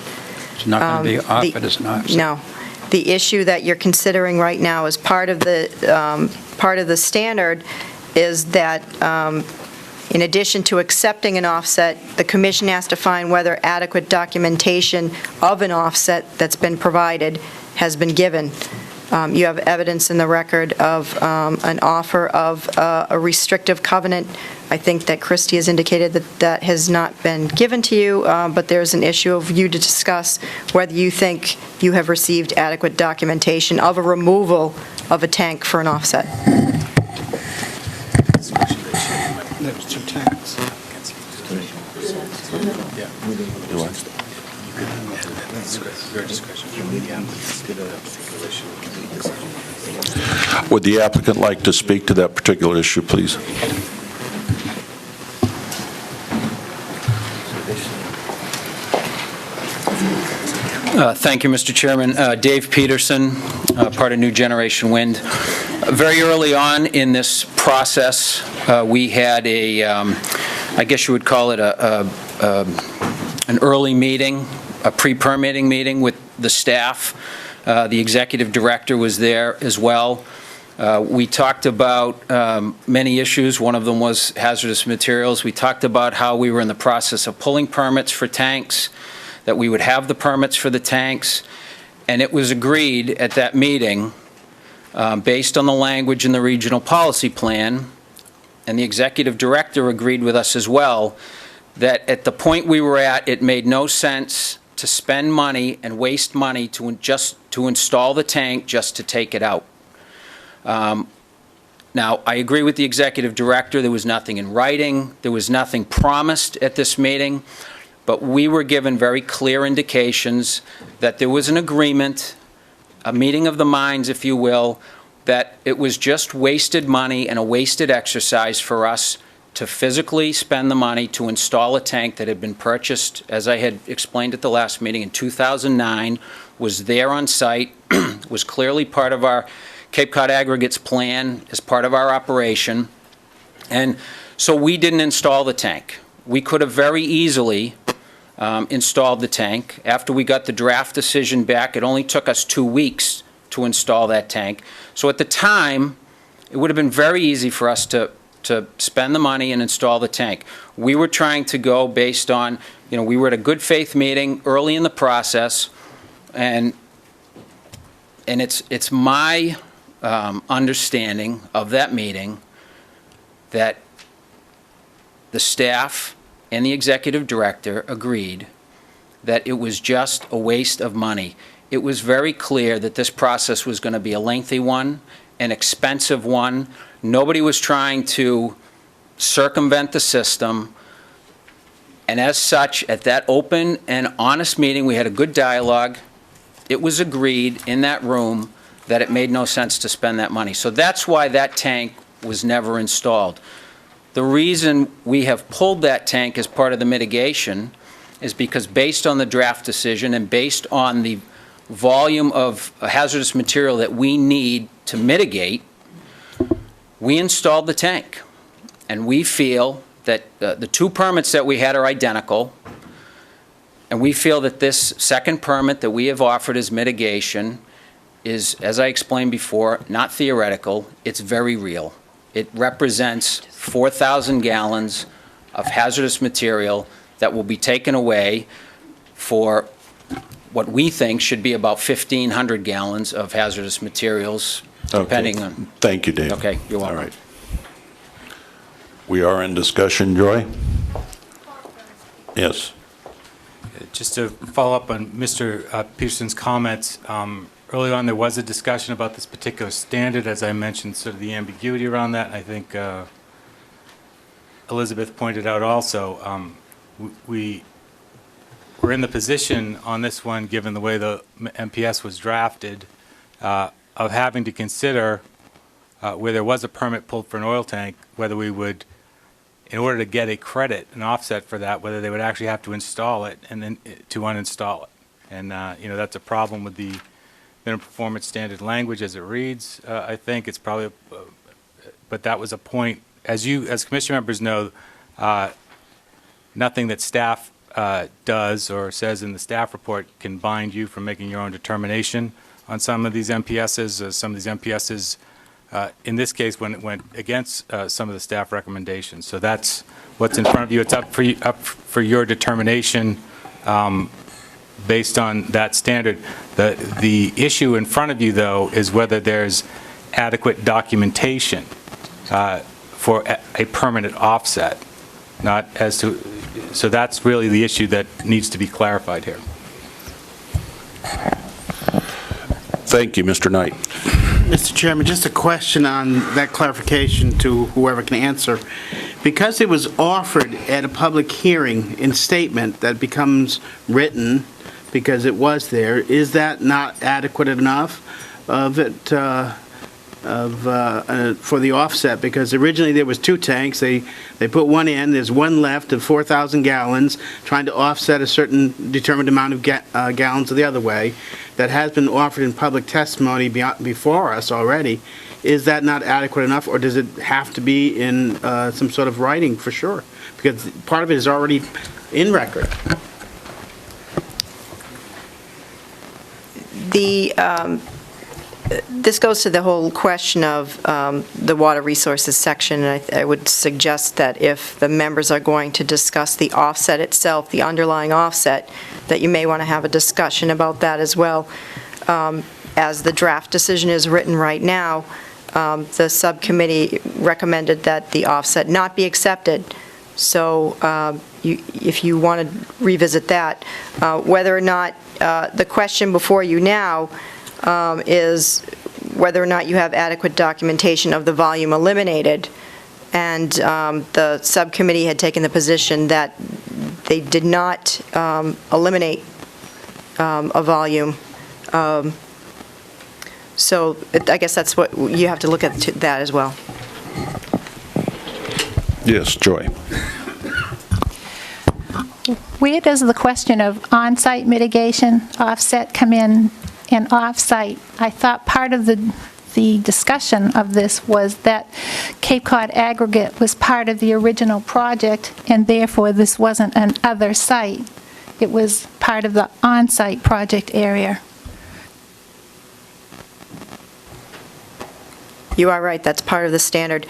[SPEAKER 12] It's not going to be offered as an offset.
[SPEAKER 10] No. The issue that you're considering right now as part of the standard is that in addition to accepting an offset, the commission has to find whether adequate documentation of an offset that's been provided has been given. You have evidence in the record of an offer of a restrictive covenant. I think that Christie has indicated that that has not been given to you, but there's an issue of you to discuss whether you think you have received adequate documentation of a removal of a tank for an offset.
[SPEAKER 9] There's two tanks.
[SPEAKER 1] Would the applicant like to speak to that particular issue, please?
[SPEAKER 13] Thank you, Mr. Chairman. Dave Peterson, part of New Generation Wind. Very early on in this process, we had I guess you would call it an early meeting, a pre-permitting meeting with the staff. The executive director was there as well. We talked about many issues. One of them was hazardous materials. We talked about how we were in the process of pulling permits for tanks, that we would have the permits for the tanks, and it was agreed at that meeting, based on the language in the regional policy plan, and the executive director agreed with us as well, that at the point we were at, it made no sense to spend money and waste money to install the tank just to take it out. Now, I agree with the executive director. There was nothing in writing. There was nothing promised at this meeting. But we were given very clear indications that there was an agreement, a meeting of the minds, if you will, that it was just wasted money and a wasted exercise for us to physically spend the money to install a tank that had been purchased, as I had explained at the last meeting, in 2009, was there on site, was clearly part of our Cape Cod Aggregates plan as part of our operation. And so we didn't install the tank. We could have very easily installed the tank. After we got the draft decision back, it only took us 2 weeks to install that tank. So at the time, it would have been very easy for us to spend the money and install the tank. We were trying to go based on, we were at a good faith meeting early in the process, and it's my understanding of that meeting that the staff and the executive director agreed that it was just a waste of money. It was very clear that this process was going to be a lengthy one, an expensive one. Nobody was trying to circumvent the system. And as such, at that open and honest meeting, we had a good dialogue. It was agreed in that room that it made no sense to spend that money. So that's why that tank was never installed. The reason we have pulled that tank as part of the mitigation is because based on the draft decision and based on the volume of hazardous material that we need to mitigate, we installed the tank. And we feel that the two permits that we had are identical, and we feel that this second permit that we have offered as mitigation is, as I explained before, not theoretical, it's very real. It represents 4,000 gallons of hazardous material that will be taken away for what we think should be about 1,500 gallons of hazardous materials, depending on...
[SPEAKER 1] Thank you, Dave.
[SPEAKER 13] Okay, you're welcome.
[SPEAKER 1] All right. We are in discussion, Joy? Yes.
[SPEAKER 4] Just to follow up on Mr. Peterson's comments, early on there was a discussion about this particular standard, as I mentioned, sort of the ambiguity around that. I think Elizabeth pointed out also, we we're in the position on this one, given the way the MPS was drafted, of having to consider where there was a permit pulled for an oil tank, whether we would, in order to get a credit, an offset for that, whether they would actually have to install it and then to uninstall it. And, that's a problem with the minimum performance standard language as it reads. I think it's probably, but that was a point, as commission members know, nothing that staff does or says in the staff report can bind you from making your own determination on some of these MPSs. Some of these MPSs, in this case, when it went against some of the staff recommendations. So that's what's in front of you. It's up for your determination based on that standard. The issue in front of you, though, is whether there's adequate documentation for a permanent offset, not as to. So that's really the issue that needs to be clarified here.
[SPEAKER 1] Thank you, Mr. Knight.
[SPEAKER 9] Mr. Chairman, just a question on that clarification to whoever can answer. Because it was offered at a public hearing in statement that becomes written, because it was there, is that not adequate enough of it for the offset? Because originally there was 2 tanks. They put one in. There's one left of 4,000 gallons, trying to offset a certain determined amount of gallons the other way. That has been offered in public testimony before us already. Is that not adequate enough, or does it have to be in some sort of writing for sure? Because part of it is already in record.
[SPEAKER 10] This goes to the whole question of the water resources section, and I would suggest that if the members are going to discuss the offset itself, the underlying offset, that you may want to have a discussion about that as well. As the draft decision is written right now, the subcommittee recommended that the offset not be accepted. So if you want to revisit that, whether or not the question before you now is whether or not you have adequate documentation of the volume eliminated. And the subcommittee had taken the position that they did not eliminate a volume. So I guess that's what you have to look at that as well.
[SPEAKER 1] Yes, Joy.
[SPEAKER 11] Where does the question of on-site mitigation offset come in and off-site? I thought part of the discussion of this was that Cape Cod aggregate was part of the original project, and therefore this wasn't an other site. It was part of the on-site project area.
[SPEAKER 10] You are right, that's part of the standard.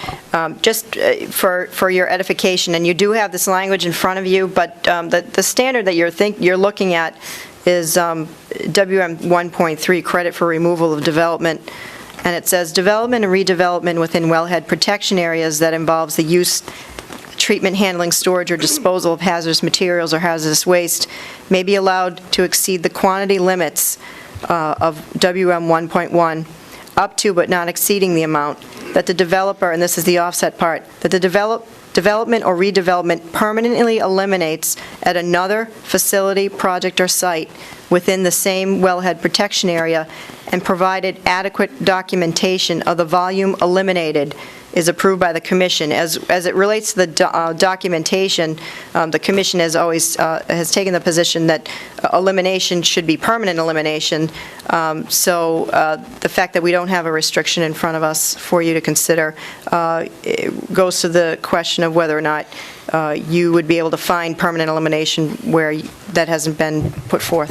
[SPEAKER 10] Just for your edification, and you do have this language in front of you, but the standard that you're looking at is WM 1.3, credit for removal of development, and it says development and redevelopment within wellhead protection areas that involves the use, treatment, handling, storage, or disposal of hazardous materials or hazardous waste may be allowed to exceed the quantity limits of WM 1.1 up to but not exceeding the amount that the developer, and this is the offset part, that the development or redevelopment permanently eliminates at another facility, project, or site within the same wellhead protection area, and provided adequate documentation of the volume eliminated is approved by the commission. As it relates to the documentation, the commission has always has taken the position that elimination should be permanent elimination. So the fact that we don't have a restriction in front of us for you to consider it goes to the question of whether or not you would be able to find permanent elimination where that hasn't been put forth.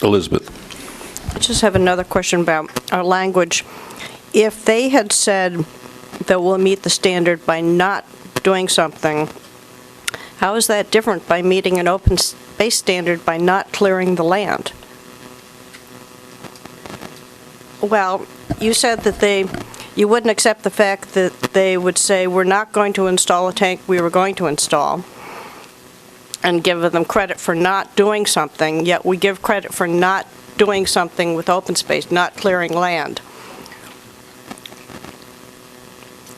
[SPEAKER 1] Elizabeth.
[SPEAKER 2] I just have another question about our language. If they had said that we'll meet the standard by not doing something, how is that different by meeting an open space standard by not clearing the land? Well, you said that you wouldn't accept the fact that they would say, we're not going to install a tank we were going to install, and give them credit for not doing something, yet we give credit for not doing something with open space, not clearing land.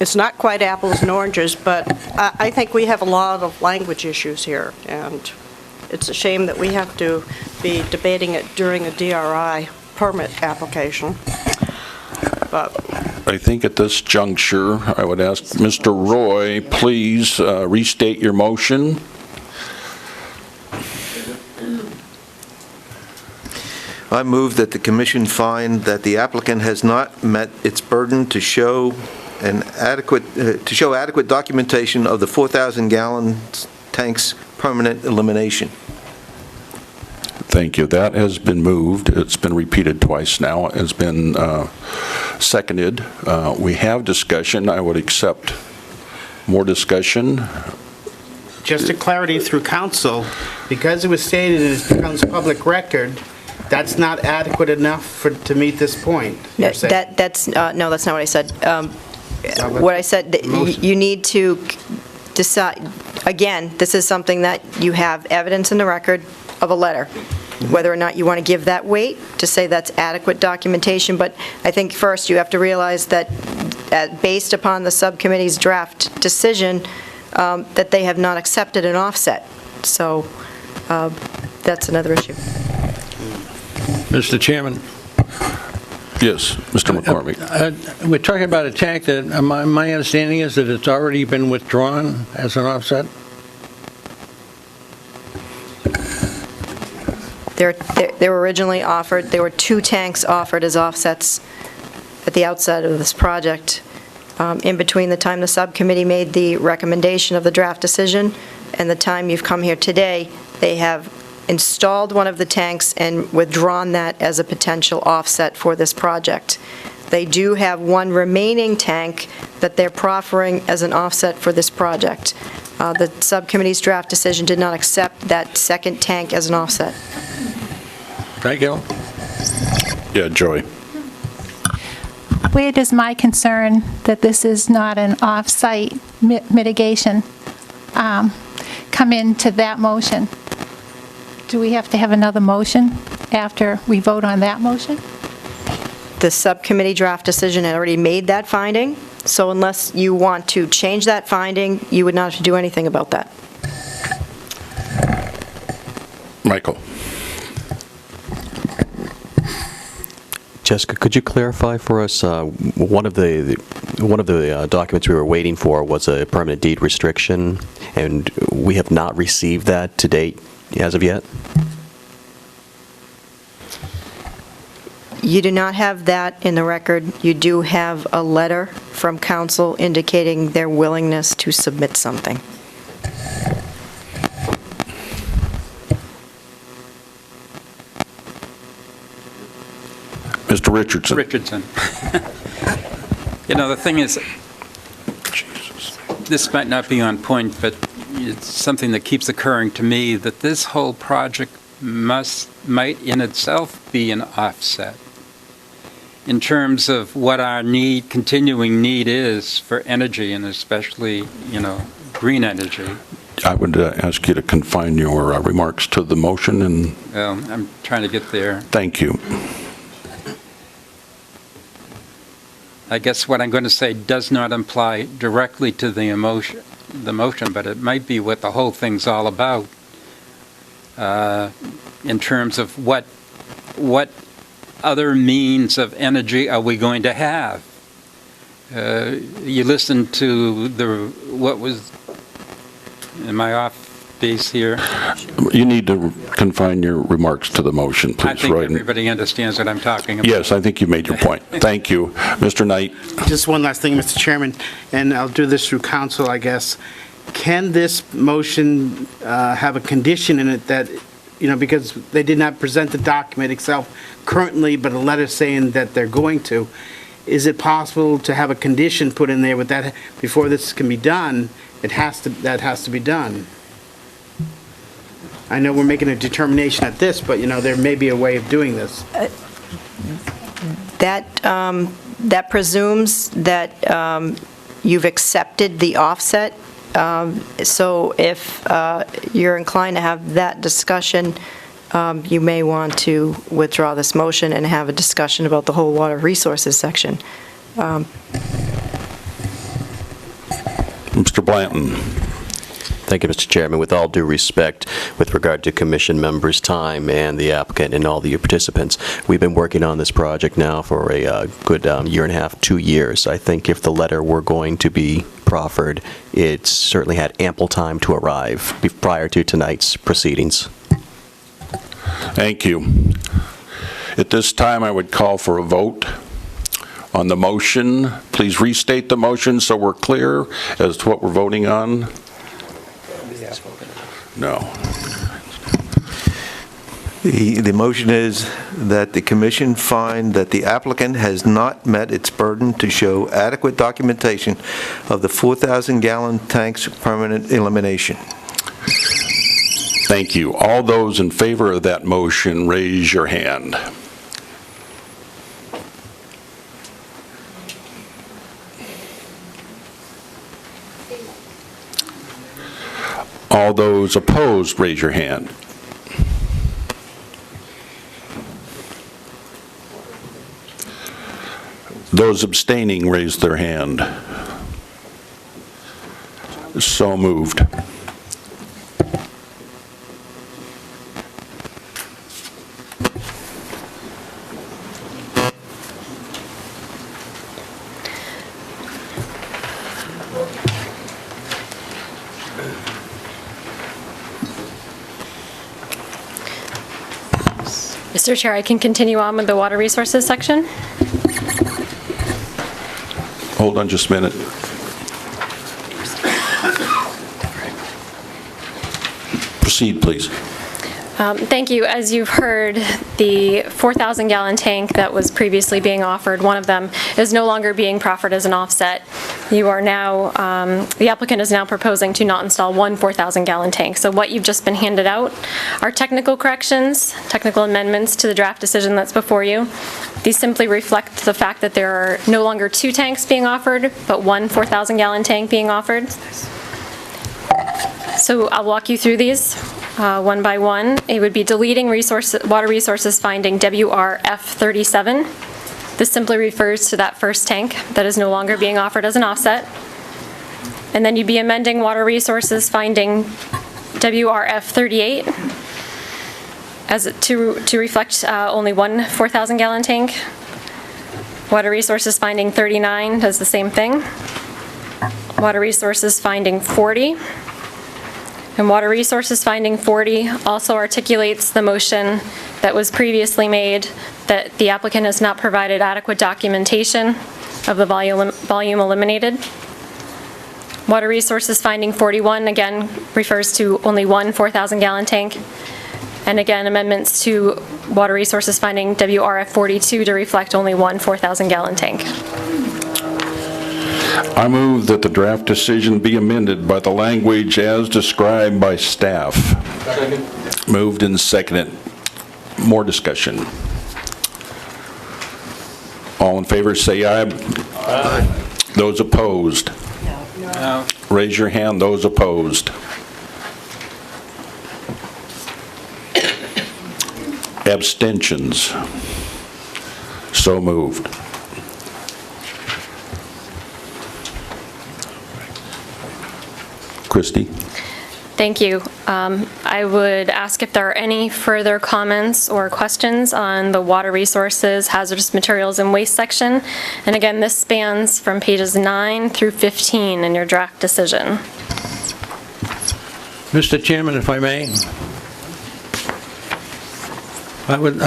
[SPEAKER 2] it's not quite apples and oranges, but I think we have a lot of language issues here, and it's a shame that we have to be debating it during a DRI permit application. But
[SPEAKER 1] I think at this juncture, I would ask Mr. Roy, please restate your motion.
[SPEAKER 7] I move that the commission find that the applicant has not met its burden to show adequate documentation of the 4,000-gallon tanks permanent elimination.
[SPEAKER 1] Thank you. That has been moved. It's been repeated twice now. It has been seconded. We have discussion. I would accept more discussion.
[SPEAKER 9] Just a clarity through council, because it was stated and it becomes public record, that's not adequate enough to meet this point.
[SPEAKER 10] No, that's not what I said. What I said, that you need to decide, again, this is something that you have evidence in the record of a letter, whether or not you want to give that weight to say that's adequate documentation. But I think first you have to realize that based upon the subcommittee's draft decision, that they have not accepted an offset. So that's another issue.
[SPEAKER 8] Mr. Chairman.
[SPEAKER 1] Yes, Mr. McCormick.
[SPEAKER 8] We're talking about a tank that, my understanding is that it's already been withdrawn as an offset?
[SPEAKER 10] They were originally offered, there were 2 tanks offered as offsets at the outset of this project. In between the time the subcommittee made the recommendation of the draft decision and the time you've come here today, they have installed one of the tanks and withdrawn that as a potential offset for this project. They do have one remaining tank that they're proffering as an offset for this project. The subcommittee's draft decision did not accept that second tank as an offset.
[SPEAKER 8] Thank you.
[SPEAKER 1] Yeah, Joey.
[SPEAKER 11] Where does my concern that this is not an off-site mitigation come into that motion? Do we have to have another motion after we vote on that motion?
[SPEAKER 10] The subcommittee draft decision had already made that finding, so unless you want to change that finding, you would not have to do anything about that.
[SPEAKER 1] Michael.
[SPEAKER 5] Jessica, could you clarify for us, one of the documents we were waiting for was a permanent deed restriction, and we have not received that to date as of yet?
[SPEAKER 10] You do not have that in the record. You do have a letter from council indicating their willingness to submit something.
[SPEAKER 1] Mr. Richardson.
[SPEAKER 12] Richardson. You know, the thing is, this might not be on point, but it's something that keeps occurring to me, that this whole project might in itself be an offset in terms of what our continuing need is for energy, and especially, green energy.
[SPEAKER 1] I would ask you to confine your remarks to the motion, and
[SPEAKER 12] Well, I'm trying to get there.
[SPEAKER 1] thank you.
[SPEAKER 12] I guess what I'm going to say does not apply directly to the motion, but it might be what the whole thing's all about, in terms of what other means of energy are we going to have? You listen to what was, am I off base here?
[SPEAKER 1] You need to confine your remarks to the motion, please.
[SPEAKER 12] I think
[SPEAKER 1] Roy.
[SPEAKER 12] everybody understands what I'm talking about.
[SPEAKER 1] Yes, I think you made your point. Thank you. Mr. Knight.
[SPEAKER 9] Just one last thing, Mr. Chairman, and I'll do this through council, I guess. Can this motion have a condition in it that, because they did not present the document itself currently, but a letter saying that they're going to, is it possible to have a condition put in there with that before this can be done? That has to be done. I know we're making a determination at this, but, there may be a way of doing this.
[SPEAKER 10] That presumes that you've accepted the offset. So if you're inclined to have that discussion, you may want to withdraw this motion and have a discussion about the whole water resources section.
[SPEAKER 1] Mr. Blanton.
[SPEAKER 5] Thank you, Mr. Chairman. With all due respect, with regard to commission members' time and the applicant and all the participants, we've been working on this project now for a good year and a half, 2 years. I think if the letter were going to be proffered, it certainly had ample time to arrive prior to tonight's proceedings.
[SPEAKER 1] Thank you. At this time, I would call for a vote on the motion. Please restate the motion so we're clear as to what we're voting on. No.
[SPEAKER 7] The motion is that the commission find that the applicant has not met its burden to show adequate documentation of the 4,000-gallon tank's permanent elimination.
[SPEAKER 1] Thank you. All those in favor of that motion, raise your hand. All those opposed, raise your hand. Those abstaining, raise their hand. So moved.
[SPEAKER 6] Mr. Chair, I can continue on with the water resources section.
[SPEAKER 1] Hold on just a minute. Proceed, please.
[SPEAKER 6] Thank you. As you've heard, the 4,000-gallon tank that was previously being offered, one of them, is no longer being proffered as an offset. You are now, the applicant is now proposing to not install one 4,000-gallon tank. So what you've just been handed out are technical corrections, technical amendments to the draft decision that's before you. These simply reflect the fact that there are no longer two tanks being offered, but one 4,000-gallon tank being offered. So I'll walk you through these one by one. It would be deleting water resources finding WRF37. This simply refers to that first tank that is no longer being offered as an offset. And then you'd be amending water resources finding WRF38 as to reflect only one 4,000-gallon tank. Water resources finding 39 does the same thing. Water resources finding 40. And water resources finding 40 also articulates the motion that was previously made that the applicant has not provided adequate documentation of the volume eliminated. Water resources finding 41 again refers to only one 4,000-gallon tank. And again, amendments to water resources finding WRF 42 to reflect only one 4,000-gallon tank.
[SPEAKER 1] I move that the draft decision be amended by the language as described by staff. Second. Moved and seconded. More discussion. All in favor say aye. Aye. Those opposed? No. Raise your hand, those opposed. Abstentions? So moved. Christie?
[SPEAKER 6] Thank you. I would ask if there are any further comments or questions on the water resources, hazardous materials, and waste section. And again, this spans from pages 9 through 15 in your draft decision.
[SPEAKER 8] Mr. Chairman, if I may, I would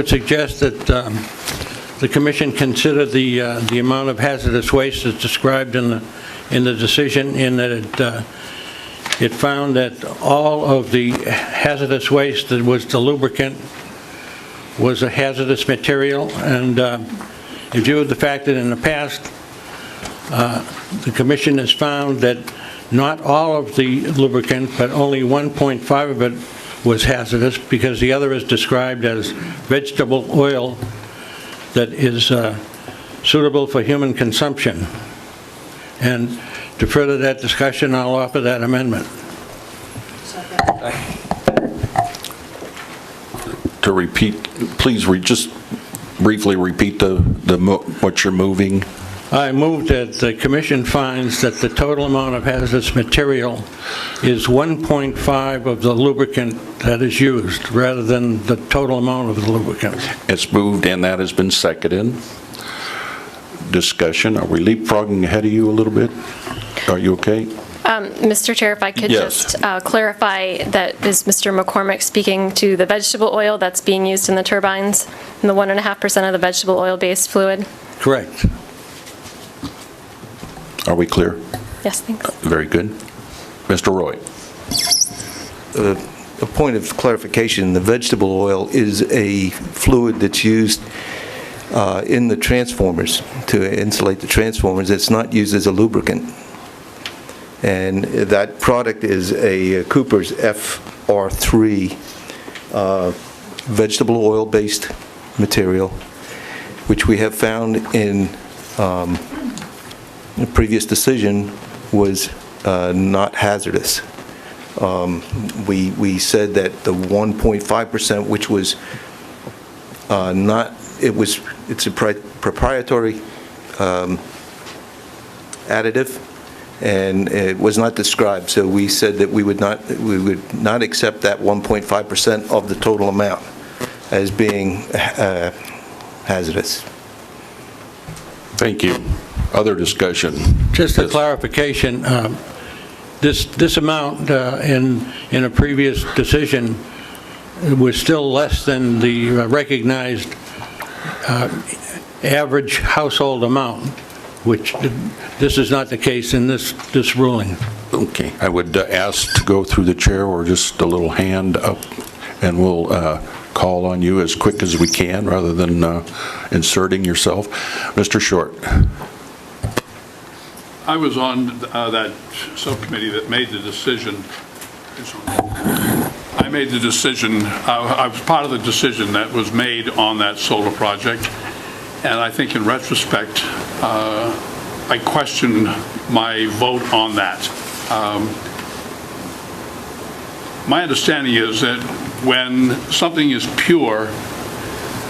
[SPEAKER 8] suggest that the commission consider the amount of hazardous waste as described in the decision, in that it found that all of the hazardous waste that was the lubricant was a hazardous material, and in view of the fact that in the past the commission has found that not all of the lubricant, but only 1.5 of it was hazardous, because the other is described as vegetable oil that is suitable for human consumption. And to further that discussion, I'll offer that amendment.
[SPEAKER 1] To repeat, please just briefly repeat what you're moving.
[SPEAKER 8] I move that the commission finds that the total amount of hazardous material is 1.5 of the lubricant that is used, rather than the total amount of the lubricant.
[SPEAKER 1] It's moved and that has been seconded. Discussion. Are we leapfrogging ahead of you a little bit? Are you okay?
[SPEAKER 6] Mr. Chair, if I could
[SPEAKER 1] Yes.
[SPEAKER 6] just clarify, that is Mr. McCormick speaking to the vegetable oil that's being used in the turbines, and the 1.5% of the vegetable oil-based fluid?
[SPEAKER 8] Correct.
[SPEAKER 1] Are we clear?
[SPEAKER 6] Yes, thanks.
[SPEAKER 1] Very good. Mr. Roy?
[SPEAKER 7] A point of clarification, the vegetable oil is a fluid that's used in the transformers, to insulate the transformers. It's not used as a lubricant. And that product is a Cooper's FR3 vegetable oil-based material, which we have found in the previous decision was not hazardous. We said that the 1.5%, which was not, it's a proprietary additive, and it was not described, so we said that we would not accept that 1.5% of the total amount as being hazardous.
[SPEAKER 1] Thank you. Other discussion?
[SPEAKER 8] Just a
[SPEAKER 1] Yes.
[SPEAKER 8] clarification, this amount in a previous decision was still less than the recognized average household amount, which this is not the case in this ruling.
[SPEAKER 1] Okay. I would ask to go through the chair or just a little hand up, and we'll call on you as quick as we can rather than inserting yourself. Mr. Short.
[SPEAKER 14] I was on that subcommittee that made the decision. I made the decision, I was part of the decision that was made on that solar project, and I think in retrospect, I question my vote on that. My understanding is that when something is pure,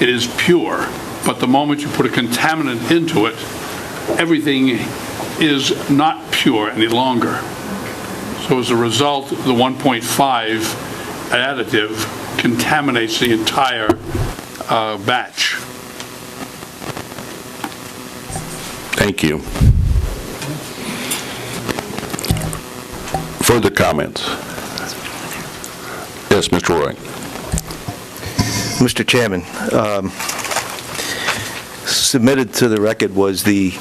[SPEAKER 14] it is pure, but the moment you put a contaminant into it, everything is not pure any longer. So as a result, the 1.5 additive contaminates the entire batch.
[SPEAKER 1] Thank you. Further comments? Yes, Mr. Roy.
[SPEAKER 7] Mr. Chairman, submitted to the record was the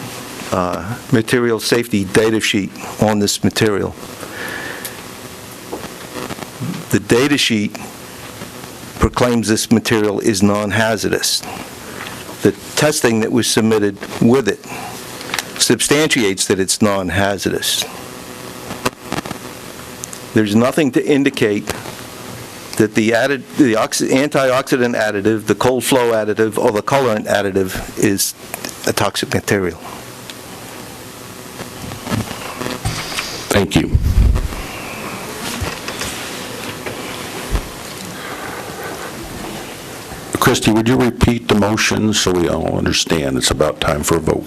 [SPEAKER 7] material safety data sheet on this material. The data sheet proclaims this material is non-hazardous. The testing that was submitted with it substantiates that it's non-hazardous. There's nothing to indicate that the antioxidant additive, the cold flow additive, or the colorant additive is a toxic material.
[SPEAKER 1] Thank you. Christie, would you repeat the motion so we all understand it's about time for a vote?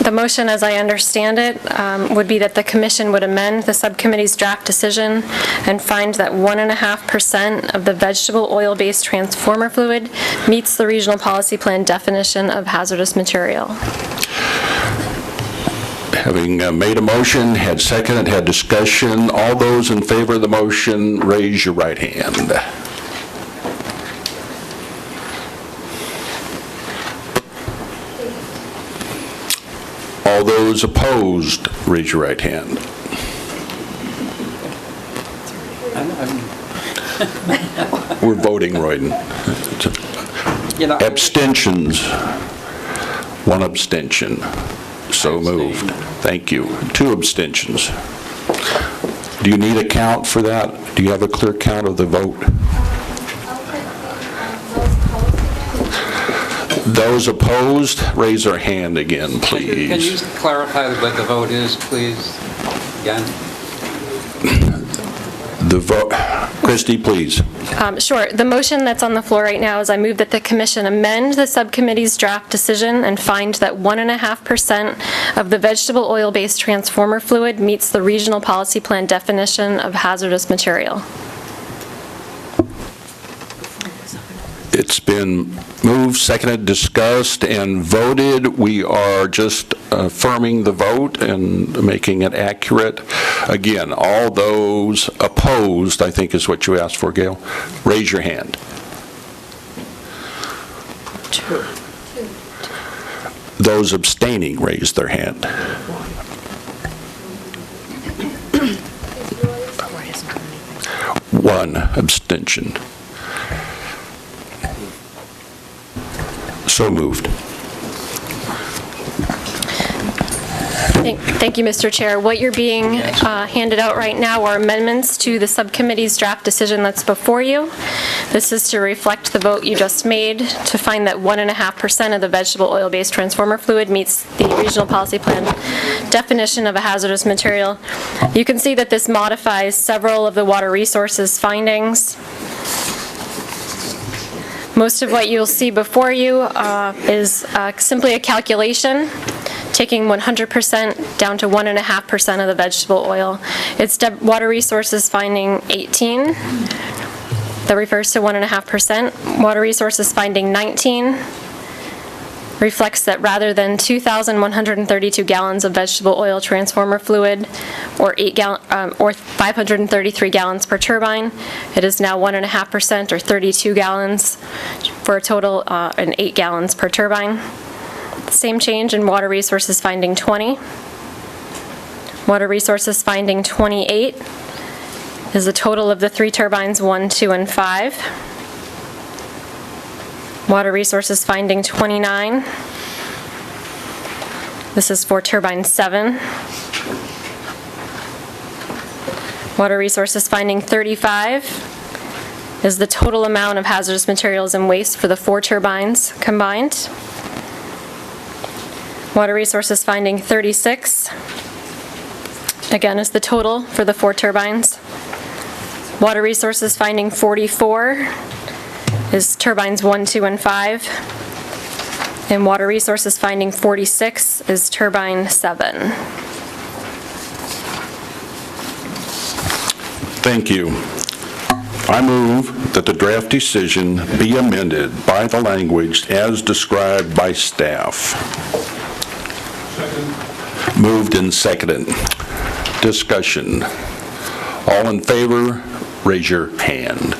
[SPEAKER 6] The motion, as I understand it, would be that the commission would amend the subcommittee's draft decision and find that 1.5% of the vegetable oil-based transformer fluid meets the regional policy plan definition of hazardous material.
[SPEAKER 1] Having made a motion, had seconded, had discussion, all those in favor of the motion, raise your right hand. All those opposed, raise your right hand. We're voting, Royden. Abstentions. One abstention. So moved. Thank you. 2 abstentions. Do you need a count for that? Do you have a clear count of the vote? Those opposed, raise their hand again, please.
[SPEAKER 12] Can you clarify what the vote is, please, again?
[SPEAKER 1] The vote, Christie, please.
[SPEAKER 6] Sure. The motion that's on the floor right now is I move that the commission amend the subcommittee's draft decision and find that 1.5% of the vegetable oil-based transformer fluid meets the regional policy plan definition of hazardous material.
[SPEAKER 1] It's been moved, seconded, discussed, and voted. We are just affirming the vote and making it accurate. Again, all those opposed, I think is what you asked for, Gail, raise your hand. Those abstaining, raise their hand. One abstention. So moved.
[SPEAKER 6] Thank you, Mr. Chair. What you're being handed out right now are amendments to the subcommittee's draft decision that's before you. This is to reflect the vote you just made to find that 1.5% of the vegetable oil-based transformer fluid meets the regional policy plan definition of a hazardous material. You can see that this modifies several of the water resources findings. Most of what you'll see before you is simply a calculation, taking 100% down to 1.5% of the vegetable oil. It's water resources finding 18 that refers to 1.5%. Water resources finding 19 reflects that rather than 2,132 gallons of vegetable oil transformer fluid or 533 gallons per turbine, it is now 1.5% or 32 gallons for a total and 8 gallons per turbine. Same change in water resources finding 20. Water resources finding 28 is the total of the 3 turbines 1, 2, and 5. Water resources finding 29. This is for turbine 7. Water resources finding 35 is the total amount of hazardous materials and waste for the 4 turbines combined. Water resources finding 36, again, is the total for the 4 turbines. Water resources finding 44 is turbines 1, 2, and 5. And water resources finding 46 is turbine 7.
[SPEAKER 1] Thank you. I move that the draft decision be amended by the language as described by staff. Moved and seconded. Discussion. All in favor, raise your hand.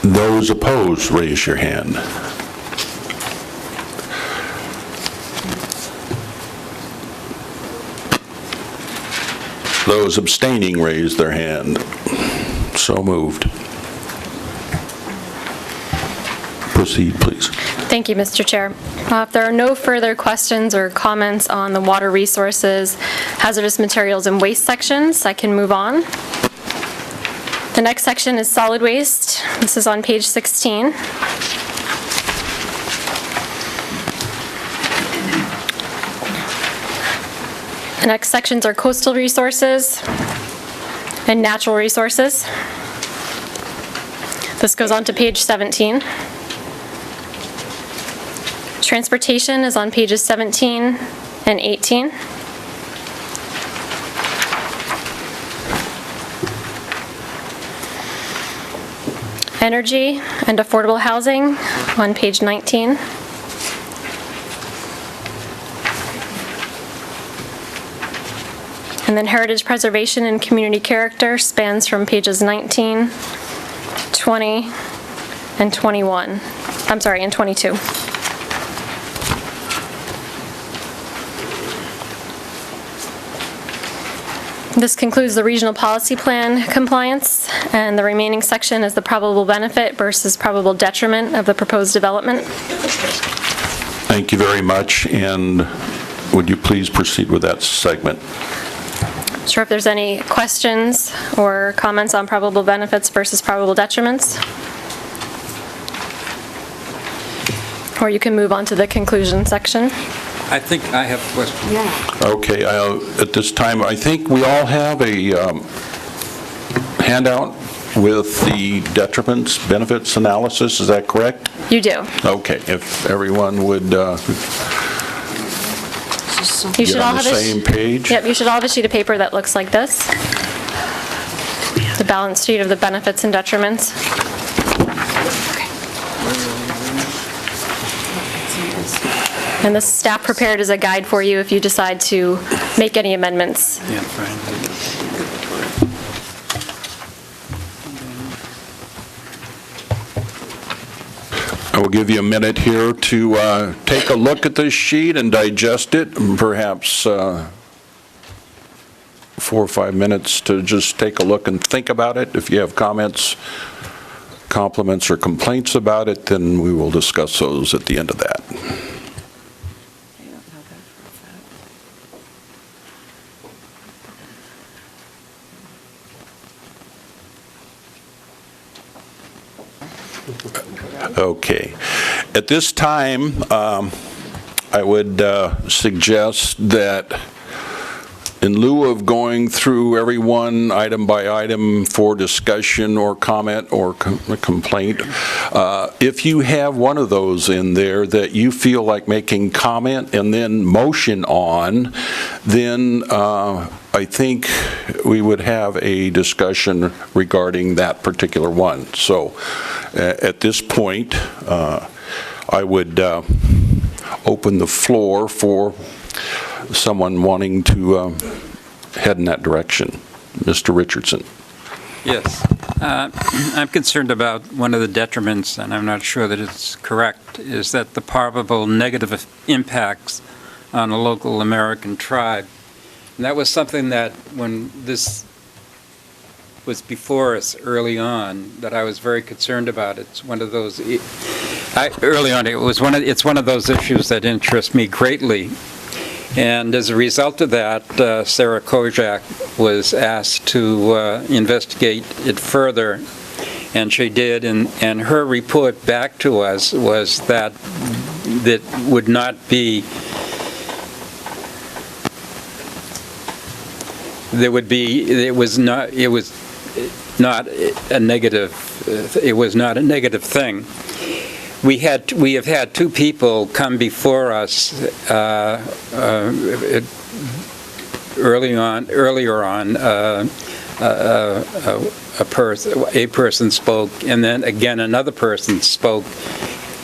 [SPEAKER 1] Those opposed, raise your hand. Those abstaining, raise their hand. So moved. Proceed, please.
[SPEAKER 6] Thank you, Mr. Chair. If there are no further questions or comments on the water resources, hazardous materials, and waste sections, I can move on. The next section is solid waste. This is on page 16. The next sections are coastal resources and natural resources. This goes on to page 17. Transportation is on pages 17 and 18. Energy and affordable housing on page 19. And then heritage preservation and community character spans from pages 19, 20, and 21. I'm sorry, and 22. This concludes the regional policy plan compliance, and the remaining section is the probable benefit versus probable detriment of the proposed development.
[SPEAKER 1] Thank you very much, and would you please proceed with that segment?
[SPEAKER 6] Sure, if there's any questions or comments on probable benefits versus probable detriments. Or you can move on to the conclusion section.
[SPEAKER 12] I think I have a question.
[SPEAKER 1] Okay, at this time, I think we all have a handout with the detriments, benefits analysis, is that correct?
[SPEAKER 6] You do.
[SPEAKER 1] Okay, if everyone would
[SPEAKER 6] You
[SPEAKER 1] get
[SPEAKER 6] should all
[SPEAKER 1] on the
[SPEAKER 6] have
[SPEAKER 1] same page.
[SPEAKER 6] Yep, you should all have a sheet of paper that looks like this. The balance sheet of the benefits and detriments. And this staff prepared as a guide for you if you decide to make any amendments.
[SPEAKER 12] Yeah, fine.
[SPEAKER 1] I will give you a minute here to take a look at this sheet and digest it, and perhaps 4 or 5 minutes to just take a look and think about it. If you have comments, compliments, or complaints about it, then we will discuss those at the end of that. Okay. At this time, I would suggest that in lieu of going through every one item by item for discussion or comment or complaint, if you have one of those in there that you feel like making comment and then motion on, then I think we would have a discussion regarding that particular one. So at this point, I would open the floor for someone wanting to head in that direction. Mr. Richardson.
[SPEAKER 12] Yes. I'm concerned about one of the detriments, and I'm not sure that it's correct, is that the probable negative impacts on a local American tribe. And that was something that when this was before us early on, that I was very concerned about. It's one of those, early on, it's one of those issues that interest me greatly. And as a result of that, Sarah Kojak was asked to investigate it further, and she did, and her report back to us was that would not be, it was not a negative thing. We have had two people come before us earlier on. A person spoke, and then again another person spoke,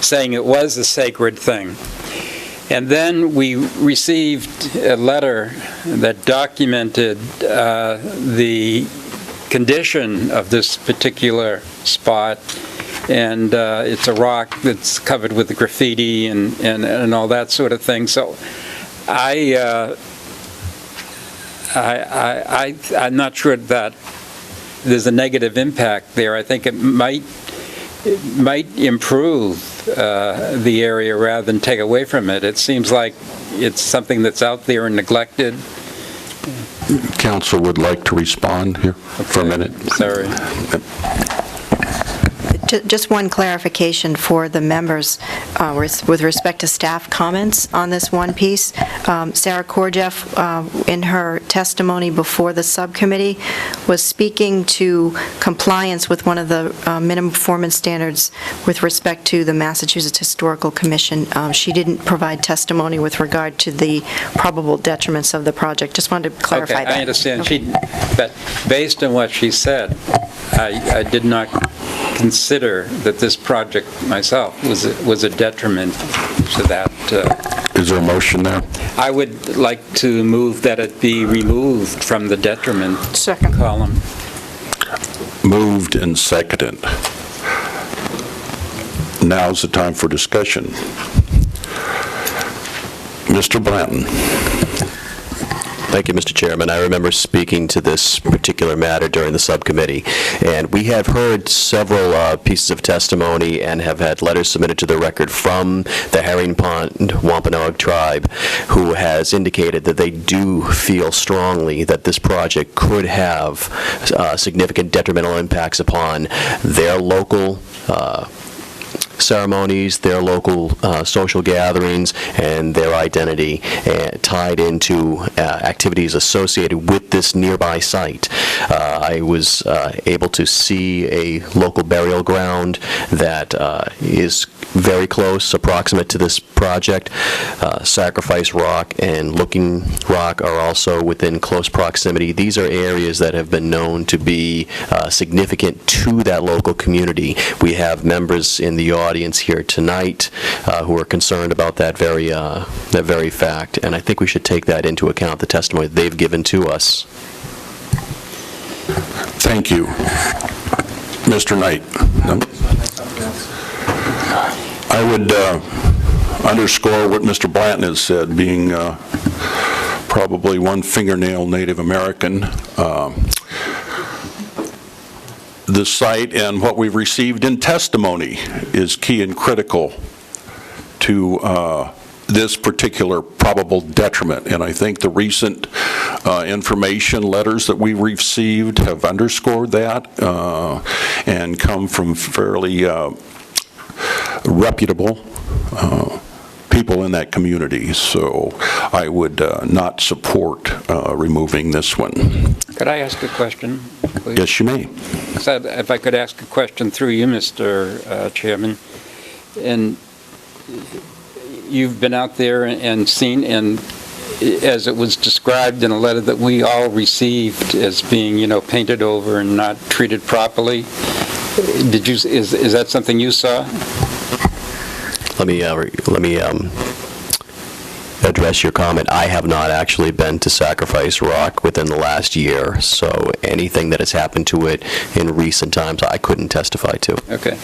[SPEAKER 12] saying it was a sacred thing. And then we received a letter that documented the condition of this particular spot. And it's a rock that's covered with graffiti and all that sort of thing. So I'm not sure that there's a negative impact there. I think it might improve the area rather than take away from it. It seems like it's something that's out there and neglected.
[SPEAKER 1] Council would like to respond here for a minute.
[SPEAKER 12] Sorry.
[SPEAKER 10] Just one clarification for the members with respect to staff comments on this one piece. Sarah Korjeff, in her testimony before the subcommittee, was speaking to compliance with one of the minimum performance standards with respect to the Massachusetts Historical Commission. She didn't provide testimony with regard to the probable detriments of the project. Just wanted to clarify that.
[SPEAKER 12] I understand.
[SPEAKER 10] Okay.
[SPEAKER 12] But based on what she said, I did not consider that this project myself was a detriment to that.
[SPEAKER 1] Is there a motion there?
[SPEAKER 12] I would like to move that it be removed from the detriment column.
[SPEAKER 1] Moved and seconded. Now's the time for discussion. Mr. Blanton.
[SPEAKER 5] Thank you, Mr. Chairman. I remember speaking to this particular matter during the subcommittee, and we have heard several pieces of testimony and have had letters submitted to the record from the Herring Pond Wampanoag tribe, who has indicated that they do feel strongly that this project could have significant detrimental impacts upon their local ceremonies, their local social gatherings, and their identity tied into activities associated with this nearby site. I was able to see a local burial ground that is very close, approximate to this project. Sacrifice Rock and Looking Rock are also within close proximity. These are areas that have been known to be significant to that local community. We have members in the audience here tonight who are concerned about that very fact, and I think we should take that into account, the testimony that they've given to us.
[SPEAKER 1] Thank you. Mr. Knight. No? I would underscore what Mr. Blanton has said, being probably one fingernail Native American. The site and what we've received in testimony is key and critical to this particular probable detriment. And I think the recent information letters that we received have underscored that and come from fairly reputable people in that community. So I would not support removing this one.
[SPEAKER 12] Could I ask a question, please?
[SPEAKER 1] Yes, you may.
[SPEAKER 12] So if I could ask a question through you, Mr. Chairman. And you've been out there and seen, and as it was described in a letter that we all received as being, painted over and not treated properly, is that something you saw?
[SPEAKER 5] Let me address your comment. I have not actually been to Sacrifice Rock within the last year, so anything that has happened to it in recent times, I couldn't testify to.
[SPEAKER 12] Okay.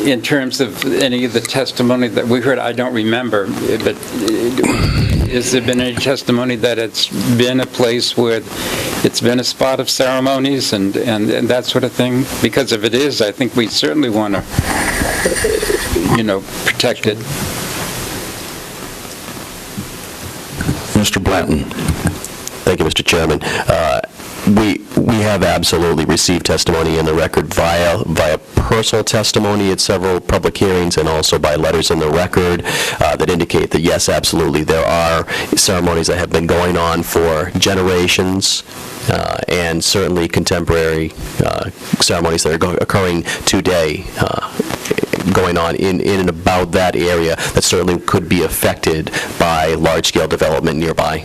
[SPEAKER 12] In terms of any of the testimony that we heard, I don't remember, but has there been any testimony that it's been a place where it's been a spot of ceremonies and that sort of thing? Because if it is, I think we certainly want to, protect it.
[SPEAKER 1] Mr. Blanton.
[SPEAKER 5] Thank you, Mr. Chairman. We have absolutely received testimony in the record via personal testimony at several public hearings and also by letters in the record that indicate that, yes, absolutely, there are ceremonies that have been going on for generations and certainly contemporary ceremonies that are occurring today going on in and about that area that certainly could be affected by large-scale development nearby.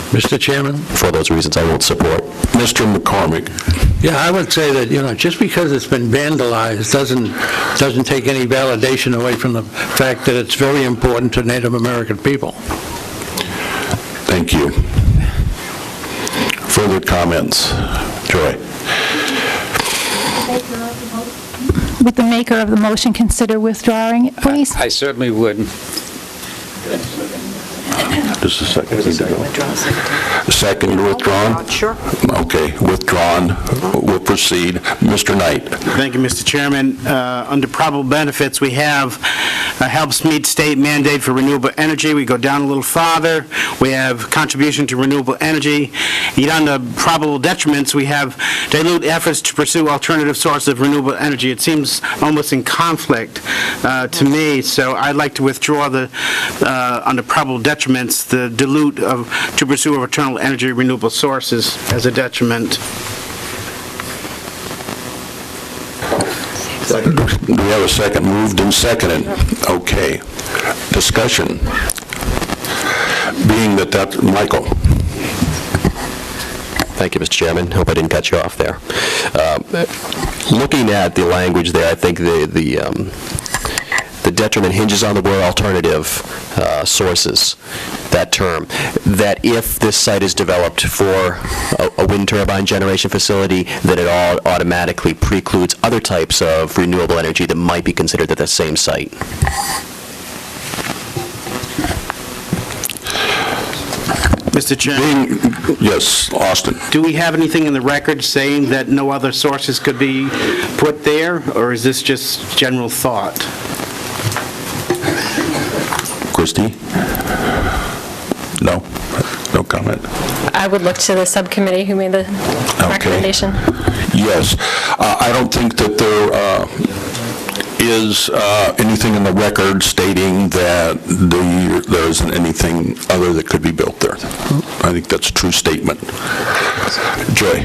[SPEAKER 8] Mr. Chairman?
[SPEAKER 5] For those reasons, I won't support.
[SPEAKER 1] Mr. McCormick.
[SPEAKER 8] Yeah, I would say that, just because it's been vandalized doesn't take any validation away from the fact that it's very important to Native American people.
[SPEAKER 1] Thank you. Further comments? Joy.
[SPEAKER 11] Would the maker of the motion consider withdrawing it, please?
[SPEAKER 12] I certainly would.
[SPEAKER 1] Does the second need to go? The second withdrawn?
[SPEAKER 2] Sure.
[SPEAKER 1] Okay, withdrawn. We'll proceed. Mr. Knight.
[SPEAKER 9] Thank you, Mr. Chairman. Under probable benefits, we have helps meet state mandate for renewable energy. We go down a little farther. We have contribution to renewable energy. Yet under probable detriments, we have dilute efforts to pursue alternative sources of renewable energy. It seems almost in conflict to me, so I'd like to withdraw the under probable detriments, the dilute to pursue alternative energy renewable sources as a detriment.
[SPEAKER 1] Do we have a second? Moved and seconded. Okay. Discussion. Being that Michael.
[SPEAKER 5] Thank you, Mr. Chairman. Hope I didn't cut you off there. Looking at the language there, I think the detriment hinges on the word alternative sources, that term, that if this site is developed for a wind turbine generation facility, then it all automatically precludes other types of renewable energy that might be considered at the same site.
[SPEAKER 9] Mr. Chairman?
[SPEAKER 1] Yes, Austin.
[SPEAKER 9] Do we have anything in the record saying that no other sources could be put there, or is this just general thought?
[SPEAKER 1] Christie? No? No comment.
[SPEAKER 6] I would look to the subcommittee who made the recommendation.
[SPEAKER 1] Yes. I don't think that there is anything in the record stating that there isn't anything other that could be built there. I think that's a true statement. Joy?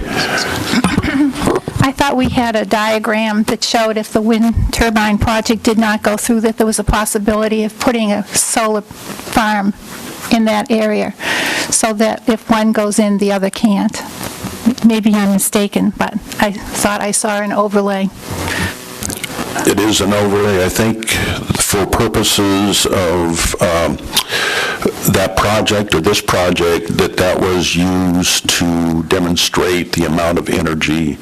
[SPEAKER 11] I thought we had a diagram that showed if the wind turbine project did not go through, that there was a possibility of putting a solar farm in that area, so that if one goes in, the other can't. Maybe I'm mistaken, but I thought I saw an overlay.
[SPEAKER 1] It is an overlay, I think, for purposes of that project or this project, that was used to demonstrate the amount of energy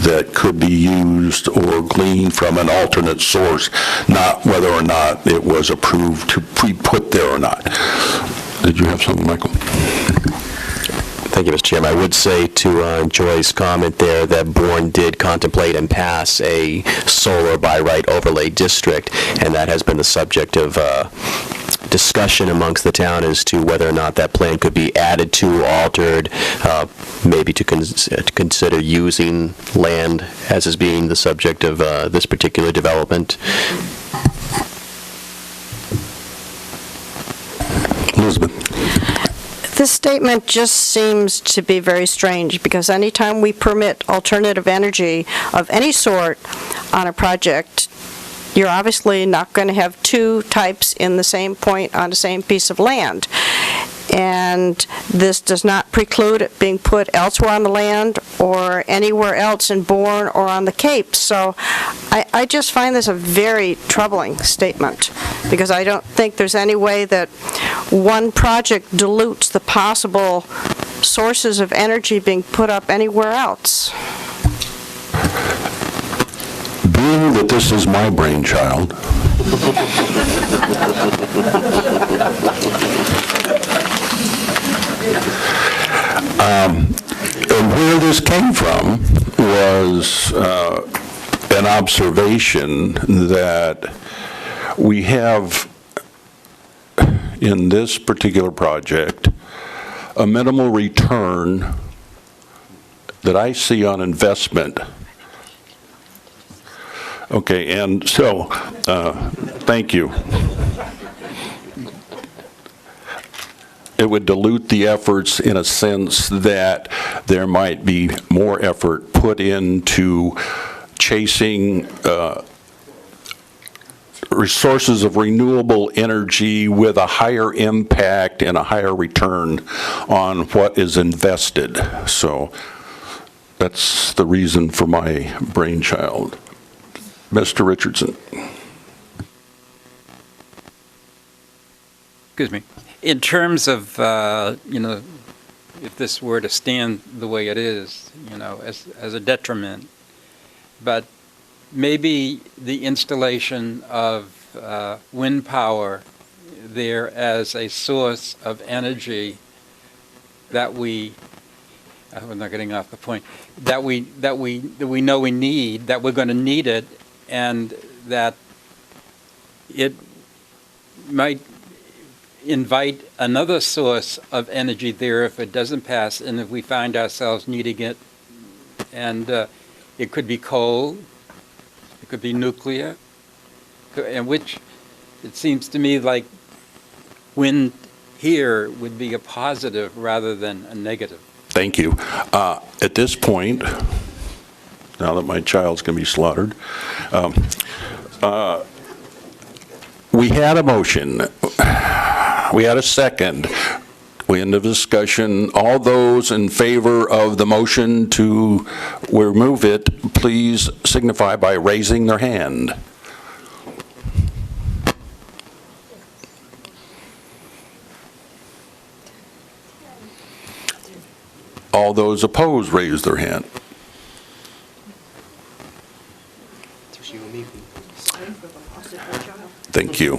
[SPEAKER 1] that could be used or gleaned from an alternate source, not whether or not it was approved to be put there or not. Did you have something, Michael?
[SPEAKER 5] Thank you, Mr. Chairman. I would say to Joy's comment there that Bourne did contemplate and pass a solar by right overlay district, and that has been the subject of discussion amongst the town as to whether or not that plan could be added to, altered, maybe to consider using land as is being the subject of this particular development.
[SPEAKER 1] Elizabeth?
[SPEAKER 2] This statement just seems to be very strange, because anytime we permit alternative energy of any sort on a project, you're obviously not going to have two types in the same point on the same piece of land. And this does not preclude it being put elsewhere on the land or anywhere else in Bourne or on the Cape. So I just find this a very troubling statement, because I don't think there's any way that one project dilutes the possible sources of energy being put up anywhere else.
[SPEAKER 1] Being that this is my brainchild, and where this came from was an observation that we have in this particular project a minimal return that I see on investment. Okay, and so, thank you. It would dilute the efforts in a sense that there might be more effort put into chasing resources of renewable energy with a higher impact and a higher return on what is invested. So that's the reason for my brainchild. Mr. Richardson.
[SPEAKER 12] Excuse me. In terms of, if this were to stand the way it is, as a detriment, but maybe the installation of wind power there as a source of energy that we're not getting off the point, that we know we need, that we're going to need it, and that it might invite another source of energy there if it doesn't pass, and if we find ourselves needing it. And it could be coal, it could be nuclear, and which it seems to me like wind here would be a positive rather than a negative.
[SPEAKER 1] Thank you. At this point, now that my child's going to be slaughtered, we had a motion. We had a second. We end the discussion. All those in favor of the motion to remove it, please signify by raising their hand. All those opposed, raise their hand. Thank you.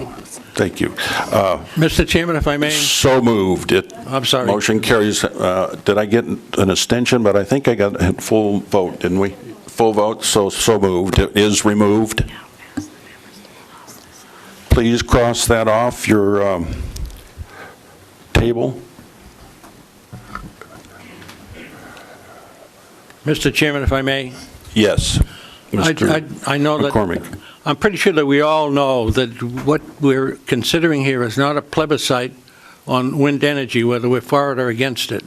[SPEAKER 1] Thank you.
[SPEAKER 8] Mr. Chairman, if I may.
[SPEAKER 1] So moved.
[SPEAKER 8] I'm sorry.
[SPEAKER 1] Motion carries. Did I get an abstention? But I think I got a full vote, didn't we? Full vote, so moved. It is removed. Please cross that off your table.
[SPEAKER 8] Mr. Chairman, if I may,
[SPEAKER 1] Yes, Mr.
[SPEAKER 8] I know that,
[SPEAKER 1] McCormick.
[SPEAKER 8] I'm pretty sure that we all know that what we're considering here is not a plebiscite on wind energy, whether we're for it or against it.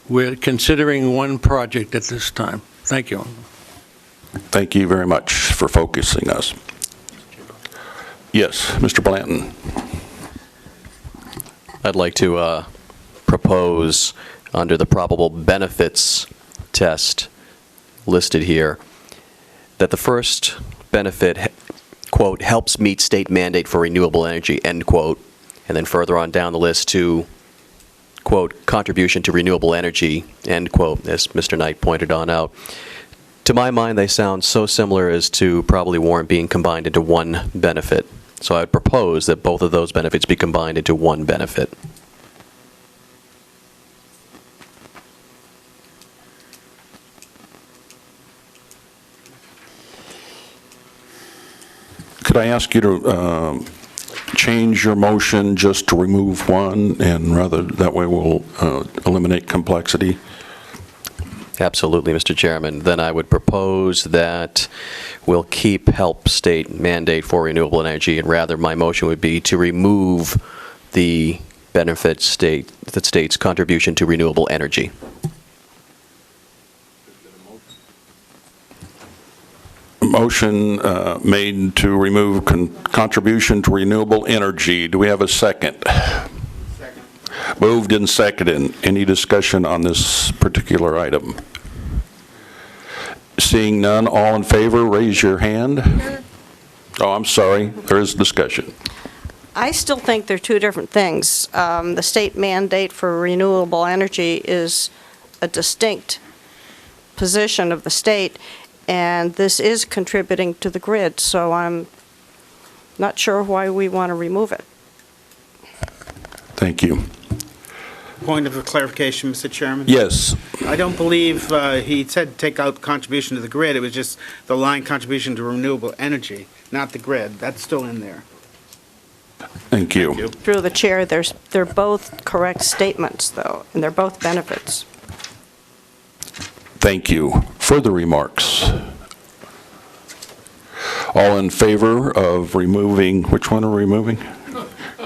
[SPEAKER 8] We're considering one project at this time. Thank you.
[SPEAKER 1] Thank you very much for focusing us. Yes, Mr. Blanton.
[SPEAKER 5] I'd like to propose, under the probable benefits test listed here, that the first benefit, quote, helps meet state mandate for renewable energy, end quote, and then further on down the list to, quote, contribution to renewable energy, end quote, as Mr. Knight pointed on out. To my mind, they sound so similar as to probably warrant being combined into one benefit. So I would propose that both of those benefits be combined into one benefit.
[SPEAKER 1] Could I ask you to change your motion just to remove one, and rather, that way we'll eliminate complexity?
[SPEAKER 5] Absolutely, Mr. Chairman. Then I would propose that we'll keep help state mandate for renewable energy, and rather my motion would be to remove the benefit that states contribution to renewable energy.
[SPEAKER 1] Motion made to remove contribution to renewable energy. Do we have a second? Second. Moved and seconded. Any discussion on this particular item? Seeing none, all in favor, raise your hand. Oh, I'm sorry. There is discussion.
[SPEAKER 2] I still think they're two different things. The state mandate for renewable energy is a distinct position of the state, and this is contributing to the grid, so I'm not sure why we want to remove it.
[SPEAKER 1] Thank you.
[SPEAKER 9] Point of clarification, Mr. Chairman?
[SPEAKER 1] Yes.
[SPEAKER 9] I don't believe he said take out contribution to the grid. It was just the line contribution to renewable energy, not the grid. That's still in there.
[SPEAKER 1] Thank you.
[SPEAKER 2] Through the chair, they're both correct statements, though, and they're both benefits.
[SPEAKER 1] Thank you. Further remarks? All in favor of removing, which one are we removing?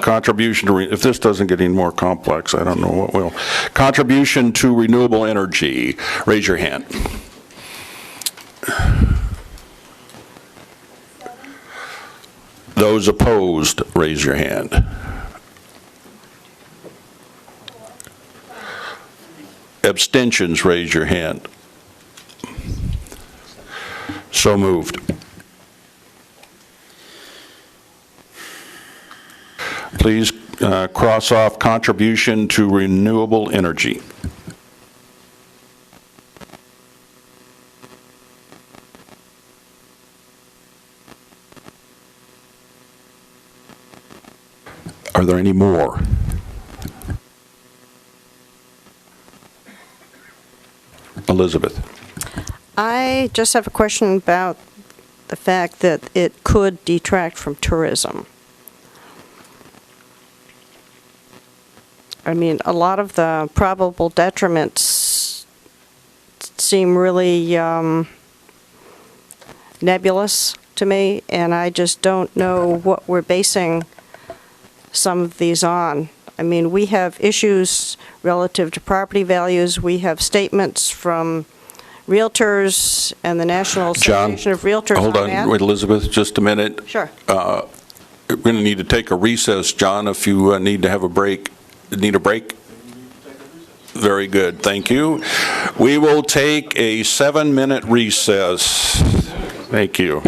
[SPEAKER 1] Contribution to, if this doesn't get any more complex, I don't know what will. Contribution to renewable energy. Raise your hand. Those opposed, raise your hand. Abstentions, raise your hand. So moved. Please cross off contribution to renewable energy. Are there any more? Elizabeth.
[SPEAKER 2] I just have a question about the fact that it could detract from tourism. I mean, a lot of the probable detriments seem really nebulous to me, and I just don't know what we're basing some of these on. I mean, we have issues relative to property values. We have statements from realtors and the National Association of Realtors.
[SPEAKER 1] Hold on, wait, Elizabeth, just a minute.
[SPEAKER 2] Sure.
[SPEAKER 1] We're going to need to take a recess, John, if you need to have a break. Need a break? Very good, thank you. We will take a 7-minute recess. Thank you.